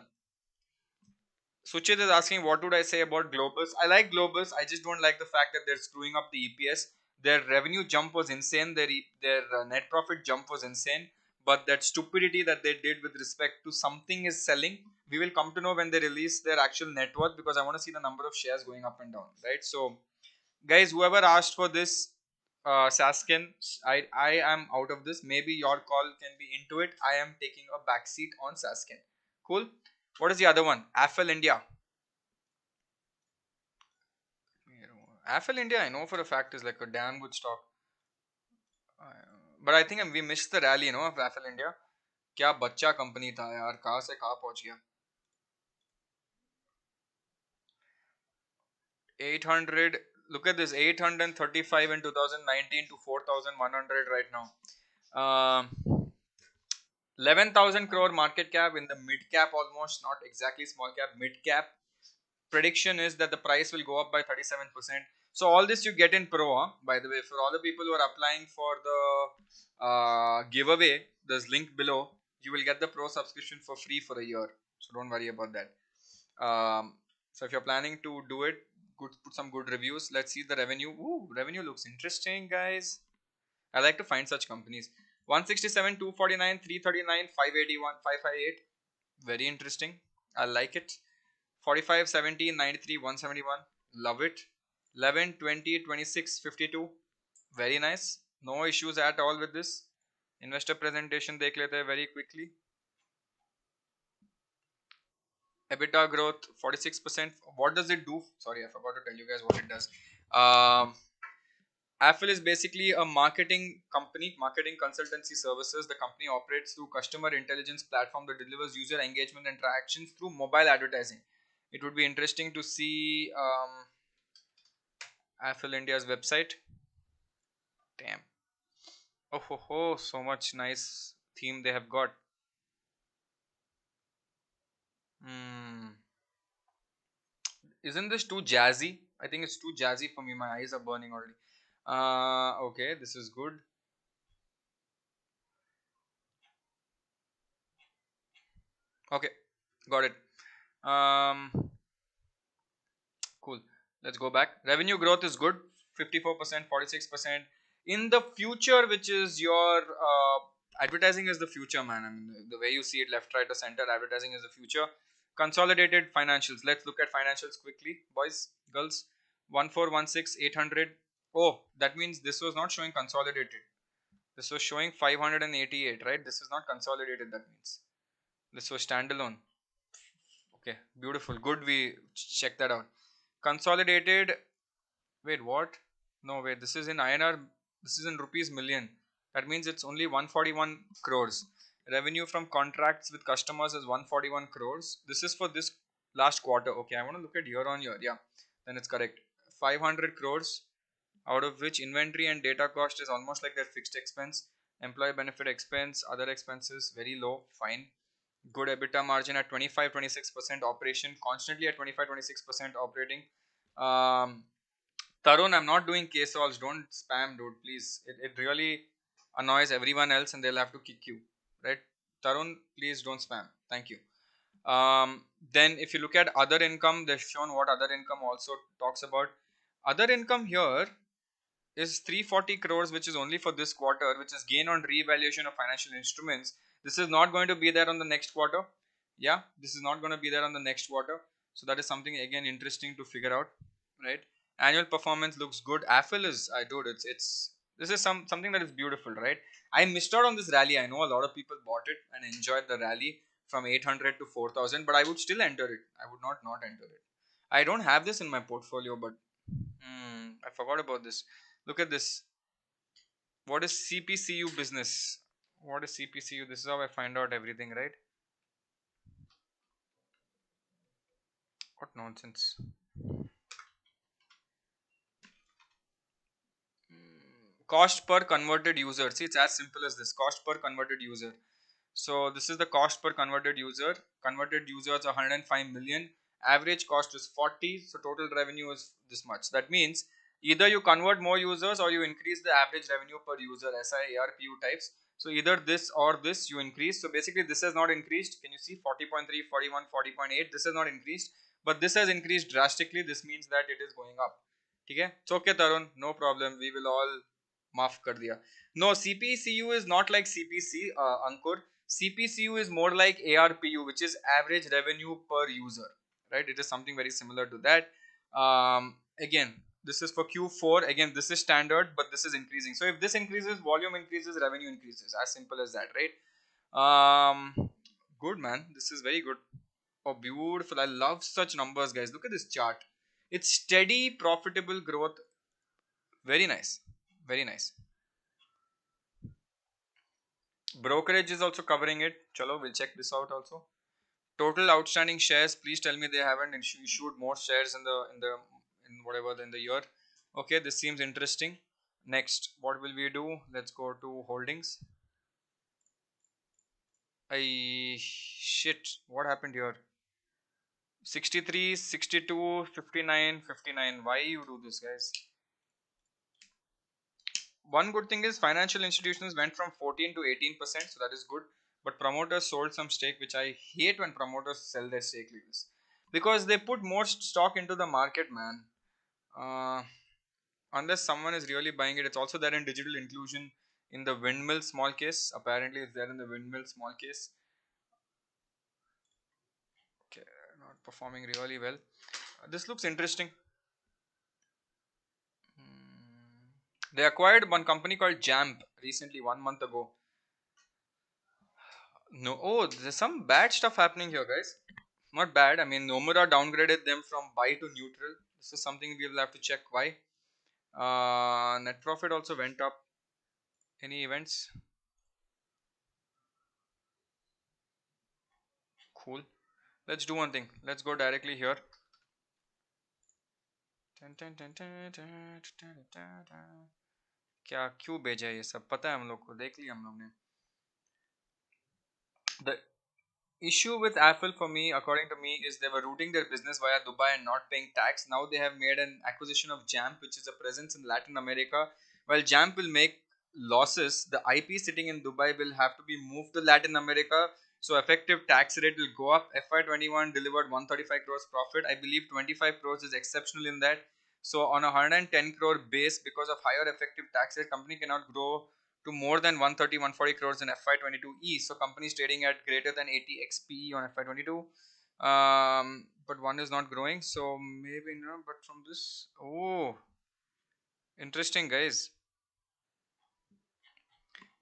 Suchit is asking, what would I say about Globus? I like Globus. I just don't like the fact that they're screwing up the EPS. Their revenue jump was insane. Their net profit jump was insane. But that stupidity that they did with respect to something is selling, we will come to know when they release their actual net worth, because I want to see the number of shares going up and down, right? So, guys, whoever asked for this, Sasken, I am out of this. Maybe your call can be into it. I am taking a backseat on Sasken. Cool. What is the other one? Affle India. Affle India, I know for a fact, is like a damn good stock. But I think we missed the rally, of Affle India. क्या बच्चा company था यार, कहाँ से कहाँ पहुंच गया. 800. Look at this, 835 in 2019 to 4,100 right now. 11,000 crore market cap in the mid cap, almost not exactly small cap, mid cap. Prediction is that the price will go up by 37%. So all this you get in pro, by the way, for all the people who are applying for the giveaway, there's link below. You will get the pro subscription for free for a year, so don't worry about that. So if you're planning to do it, put some good reviews. Let's see the revenue. Ooh, revenue looks interesting, guys. I like to find such companies. 167, 249, 339, 581, 558. Very interesting. I like it. 45, 17, 93, 171. Love it. 11, 20, 26, 52. Very nice. No issues at all with this. Investor presentation देख लेते हैं very quickly. EBITDA growth 46%. What does it do? Sorry, I forgot to tell you guys what it does. Affle is basically a marketing company, marketing consultancy services. The company operates through customer intelligence platform that delivers user engagement and interactions through mobile advertising. It would be interesting to see Affle India's website. Damn. Oh ho ho, so much nice theme they have got. Hmm. Isn't this too jazzy? I think it's too jazzy for me. My eyes are burning already. Okay, this is good. Okay, got it. Um, cool. Let's go back. Revenue growth is good. 54%, 46%. In the future, which is your advertising is the future, man. I mean, the way you see it, left, right, or center, advertising is the future. Consolidated financials. Let's look at financials quickly, boys, girls. 1416 800. Oh, that means this was not showing consolidated. This was showing 588, right? This is not consolidated, that means. This was standalone. Okay, beautiful. Good, we check that out. Consolidated. Wait, what? No, wait. This is in INR. This is in rupees million. That means it's only 141 crores. Revenue from contracts with customers is 141 crores. This is for this last quarter. Okay, I want to look at year on year. Yeah, then it's correct. 500 crores, out of which inventory and data cost is almost like their fixed expense. Employee benefit expense, other expenses very low. Fine. Good EBITDA margin at 25-26% operation, constantly at 25-26% operating. um Tarun, I'm not doing case calls. Don't spam, dude, please. It really annoys everyone else and they'll have to kick you, right? Tarun, please don't spam. Thank you. Then if you look at other income, they've shown what other income also talks about. Other income here is 340 crores, which is only for this quarter, which is gain on revaluation of financial instruments. This is not going to be there on the next quarter. Yeah, this is not going to be there on the next quarter. So that is something again interesting to figure out, right? Annual performance looks good. Affle is, I dude, it's this is something that is beautiful, right? I missed out on this rally. I know a lot of people bought it and enjoyed the rally from 800 to 4000, but I would still enter it. I would not enter it. I don't have this in my portfolio, but I forgot about this. Look at this. What is CPCU business? What is CPCU? This is how I find out everything, right? What nonsense. Cost per converted user. See, it's as simple as this. Cost per converted user. So this is the cost per converted user. Converted users are 105 million. Average cost is 40. So total revenue is this much. That means either you convert more users or you increase the average revenue per user, SIARPU types. So either this or this you increase. So basically this has not increased. Can you see 40.3, 41, 40.8? This has not increased. But this has increased drastically. This means that it is going up. Okay? It's okay, Tarun. No problem. We will all maaf kar diya. No, CPCU is not like CPC, Ankur. CPCU is more like ARPU, which is average revenue per user, right? It is something very similar to that. Again, this is for Q4. Again, this is standard, but this is increasing. So if this increases, volume increases, revenue increases. As simple as that, right? Good, man. This is very good. Oh, beautiful. I love such numbers, guys. Look at this chart. It's steady, profitable growth. Very nice. Very nice. Brokerage is also covering it. Chalo, we'll check this out also. Total outstanding shares. Please tell me they haven't issued more shares in whatever in the year. Okay, this seems interesting. Next, what will we do? Let's go to holdings. I shit. What happened here? 63, 62, 59, 59. Why you do this, guys? One good thing is financial institutions went from 14 to 18%, so that is good. But promoters sold some stake, which I hate when promoters sell their stake like this, because they put more stock into the market, man. Uh, unless someone is really buying it. It's also there in digital inclusion in the windmill small case. Apparently, it's there in the windmill small case. Okay, not performing really well. This looks interesting. They acquired one company called Jamp recently, 1 month ago. No, oh, there's some bad stuff happening here, guys. Not bad. I mean, Nomura downgraded them from buy to neutral. This is something we will have to check why. Net profit also went up. Any events? Cool. Let's do one thing. Let's go directly here. क्या क्यों भेजा है ये सब पता है हम लोग को, देख लिया हम लोग ने. The issue with Affle for me, according to me, is they were routing their business via Dubai and not paying tax. Now they have made an acquisition of Jamp, which is a presence in Latin America. While Jamp will make losses, the IP sitting in Dubai will have to be moved to Latin America. So effective tax rate will go up. FY21 delivered 135 crores profit. I believe 25 crores is exceptional in that. So on a 110 crore base, because of higher effective tax rate, company cannot grow to more than 130 140 crores in FY22E. So companies trading at greater than 80 XPE on FY22. But one is not growing. So maybe no. But from this, oh, interesting, guys.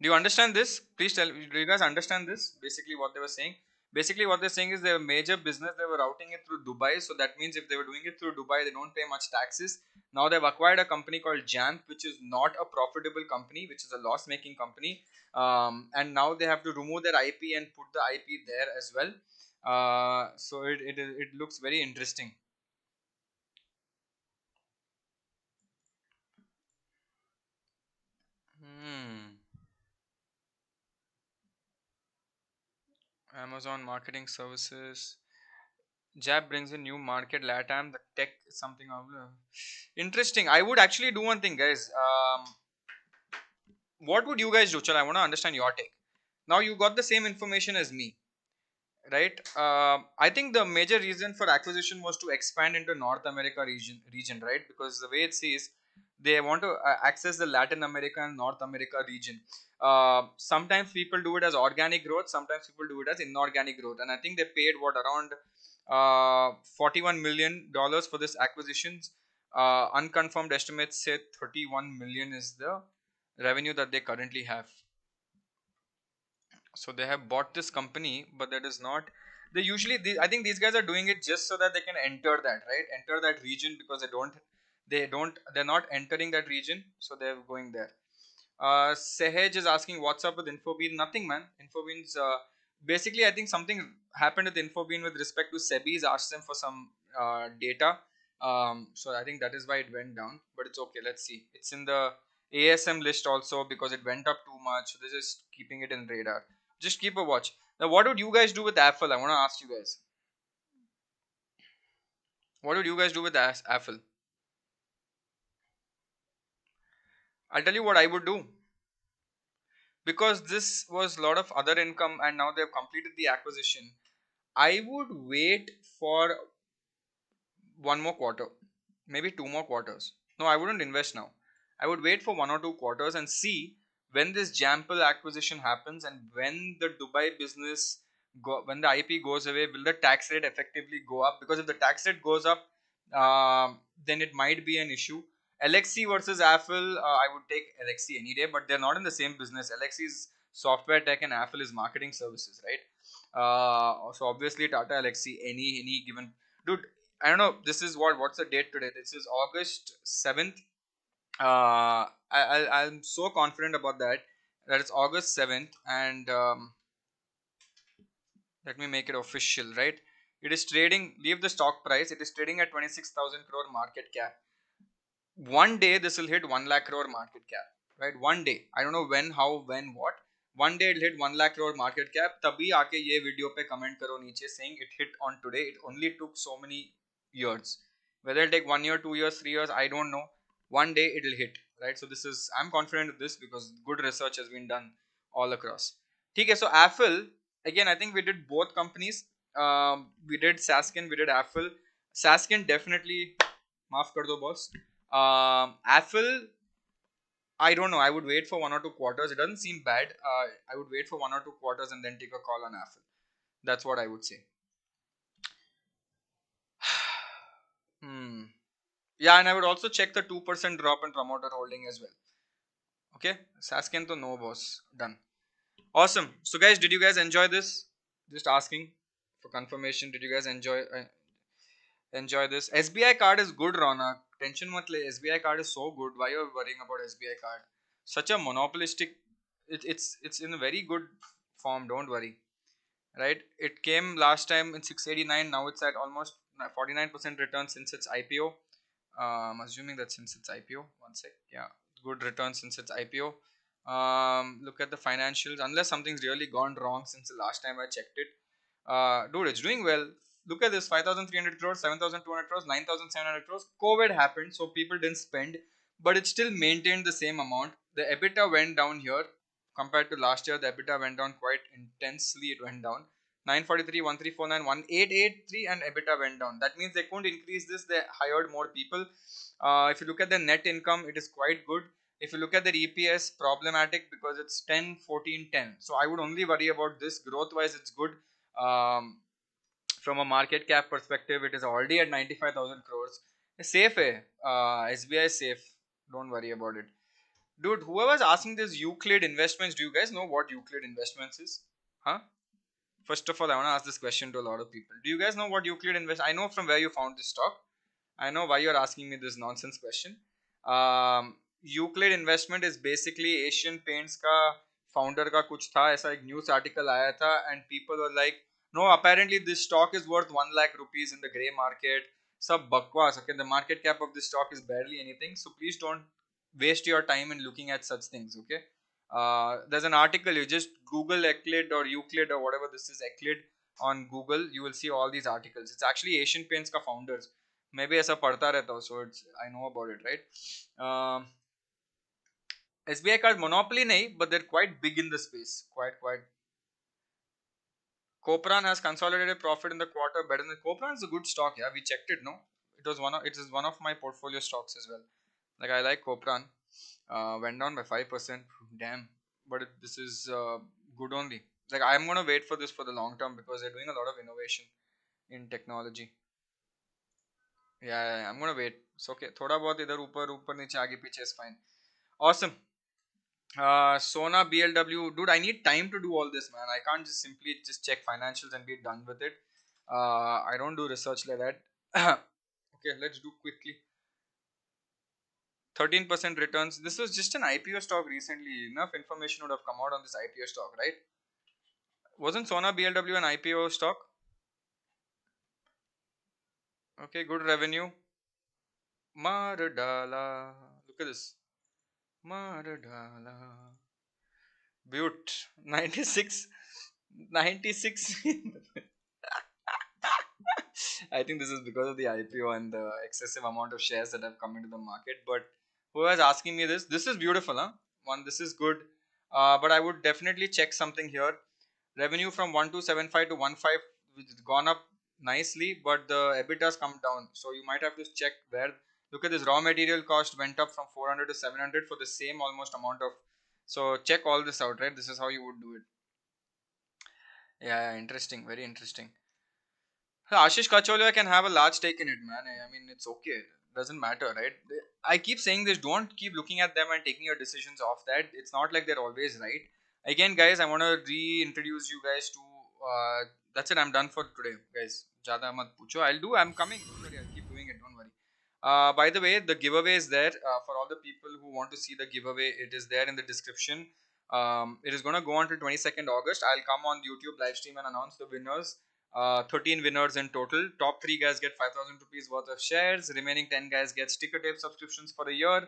Do you understand this? Please tell. Do you guys understand this? Basically, what they were saying. Basically, what they're saying is their major business, they were routing it through Dubai. So that means if they were doing it through Dubai, they don't pay much taxes. Now they've acquired a company called Jamp, which is not a profitable company, which is a loss-making company. And now they have to remove their IP and put the IP there as well. So it looks very interesting. Hmm. Amazon Marketing Services. Jab brings in new market, Latam, the tech is something of interesting. I would actually do one thing, guys. What would you guys do? Chal, I want to understand your take. Now you got the same information as me, right? I think the major reason for acquisition was to expand into North America region, right? Because the way it says, they want to access the Latin America and North America region. Sometimes people do it as organic growth, sometimes people do it as inorganic growth, and I think they paid what around $41 million for this acquisitions. Unconfirmed estimates say 31 million is the revenue that they currently have. So they have bought this company, but that is not. They usually, I think these guys are doing it just so that they can enter that, right? Enter that region because they're not entering that region, so they're going there. Sehej is asking what's up with Infobean. Nothing, man. Infobean's basically, I think something happened with Infobean with respect to SEBI's asked them for some data. So I think that is why it went down. But it's okay. Let's see. It's in the ASM list also because it went up too much. So they're just keeping it in radar. Just keep a watch. Now, what would you guys do with Affle? I want to ask you guys. What would you guys do with Affle? I'll tell you what I would do. Because this was a lot of other income and now they've completed the acquisition. I would wait for one more quarter, maybe two more quarters. No, I wouldn't invest now. I would wait for 1 or 2 quarters and see when this Jample acquisition happens and when the Dubai business when the IP goes away, will the tax rate effectively go up? Because if the tax rate goes up, then it might be an issue. LXC versus Affle, I would take LXC any day, but they're not in the same business. LXC is software tech and Affle is marketing services, right? So obviously Tata LXC any given dude. I don't know. This is what's the date today? This is August 7th. I'm so confident about that. That it's August 7th, and let me make it official. Right? It is trading. Leave the stock price. It is trading at 26,000 crore market cap. One day this will hit 1 lakh crore market cap, right? One day. I don't know when, how, when, what. One day it'll hit 1 lakh crore market cap. तभी आके ये video पे comment करो नीचे saying it hit on today. It only took so many years. Whether it'll take 1 year, 2 years, 3 years, I don't know. One day it'll hit, right? So this is, I'm confident of this because good research has been done all across. ठीक है, so Affle, again I think we did both companies. We did Sasken, we did Affle. Sasken definitely, माफ कर दो boss. Affle, I don't know. I would wait for 1 or 2 quarters. It doesn't seem bad. I would wait for 1 or 2 quarters and then take a call on Affle. That's what I would say. Hmm. Yeah, and I would also check the 2% drop in promoter holding as well. Okay, Sasken to no boss. Done. Awesome. So guys, did you guys enjoy this? Just asking for confirmation. Did you guys enjoy this? SBI card is good, Ronak. Tension mat le. SBI card is so good. Why are you worrying about SBI card? Such a monopolistic. It's in a very good form. Don't worry. Right? It came last time in 689. Now it's at almost 49% return since its IPO. I'm assuming that since its IPO. One sec. Yeah. good return since its IPO. Look at the financials. Unless something's really gone wrong since the last time I checked it. Dude, it's doing well. Look at this: 5,300 crores, 7,200 crores, 9,700 crores. COVID happened, so people didn't spend, but it still maintained the same amount. The EBITDA went down here compared to last year. The EBITDA went down quite intensely. It went down 943, 1349, 1883, and EBITDA went down. That means they couldn't increase this. They hired more people. If you look at the net income, it is quite good. If you look at the EPS, problematic because it's 10, 14, 10. So I would only worry about this. Growth wise, it's good. Um, from a market cap perspective, it is already at 95,000 crores. It's safe, eh? SBI is safe. Don't worry about it. Dude, whoever's asking this Euclid Investments, do you guys know what Euclid Investments is? Huh? First of all, I want to ask this question to a lot of people. Do you guys know what Euclid Invest? I know from where you found this stock. I know why you're asking me this nonsense question. Euclid Investment is basically Asian Paints का founder का कुछ था, ऐसा एक news article आया था, and people were like, no, apparently this stock is worth 1 lakh rupees in the grey market. सब बकवास. Okay, the market cap of this stock is barely anything, so please don't waste your time in looking at such things. Okay, there's an article. You just Google Euclid or Euclid or whatever this is, Euclid on Google. You will see all these articles. It's actually Asian Paints का founders. मैं भी ऐसा पढ़ता रहता हूँ, so it's I know about it, right? SBI Cards monopoly नहीं, but they're quite big in the space. Quite. Kopran has consolidated profit in the quarter better than Kopran is a good stock. Yeah, we checked it. No, it is one of my portfolio stocks as well. Like I like Kopran. Went down by 5%. Damn, but this is good only. Like I'm gonna wait for this for the long term because they're doing a lot of innovation in technology. Yeah, I'm gonna wait. It's okay. थोड़ा बहुत इधर ऊपर ऊपर नीचे आगे पीछे is fine. Awesome. Sona BLW, dude. I need time to do all this, man. I can't just simply just check financials and be done with it. I don't do research like that. Okay, let's do quickly. 13% returns. This was just an IPO stock recently. Enough information would have come out on this IPO stock, right? Wasn't Sona BLW an IPO stock? Okay, good revenue. Maradala. Look at this. Maradala. Butte. 96. 96. I think this is because of the IPO and the excessive amount of shares that have come into the market. But who was asking me this? This is beautiful, huh? One, this is good. But I would definitely check something here. Revenue from 1275 to 15, which has gone up nicely, but the EBITDA has come down. So you might have to check where. Look at this, raw material cost went up from 400 to 700 for the same almost amount of. So check all this out, right? This is how you would do it. Yeah, interesting, very interesting. Ashish Kacholia can have a large stake in it, man. I mean, it's okay. Doesn't matter, right? I keep saying this. Don't keep looking at them and taking your decisions off that. It's not like they're always right. Again, guys, I want to reintroduce you guys to. That's it. I'm done for today, guys. Jada mat pucho. I'm coming. Don't worry, I'll keep doing it. Don't worry. By the way, the giveaway is there for all the people who want to see the giveaway. It is there in the description. It is going to go on till 22nd August. I'll come on YouTube live stream and announce the winners. 13 winners in total. Top 3 guys get 5,000 rupees worth of shares. Remaining 10 guys get sticker tape subscriptions for a year.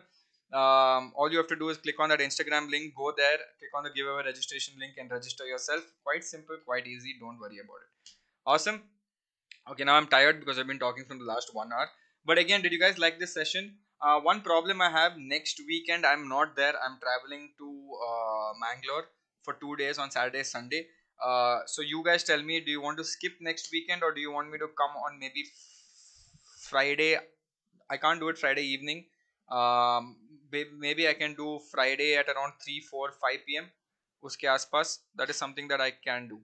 All you have to do is click on that Instagram link, go there, click on the giveaway registration link and register yourself. Quite simple, quite easy. Don't worry about it. Awesome. Okay, now I'm tired because I've been talking from the last 1 hour. But again, did you guys like this session? One problem I have, next weekend I'm not there. I'm traveling to Mangalore for 2 days on Saturday, Sunday. So you guys tell me, do you want to skip next weekend or do you want me to come on maybe Friday? I can't do it Friday evening. Maybe I can do Friday at around 3, 4, 5 p.m. Uske aspas. That is something that I can do.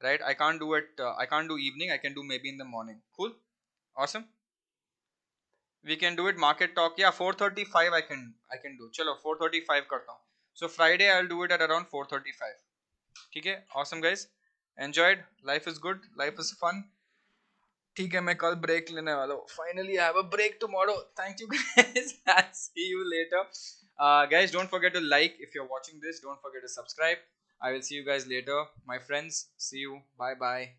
Right? I can't do it. I can't do evening. I can do maybe in the morning. Cool. Awesome. We can do it. Market talk. Yeah, 4:35. I can do. Chalo 4:35 करता हूँ. So Friday I'll do it at around 4:35. ठीक है. Awesome guys. Enjoyed. Life is good. Life is fun. ठीक है मैं कल break लेने वाला हूँ. Finally I have a break tomorrow. Thank you guys. I'll see you later. Guys, don't forget to like if you're watching this. Don't forget to subscribe. I will see you guys later. My friends, see you. Bye bye.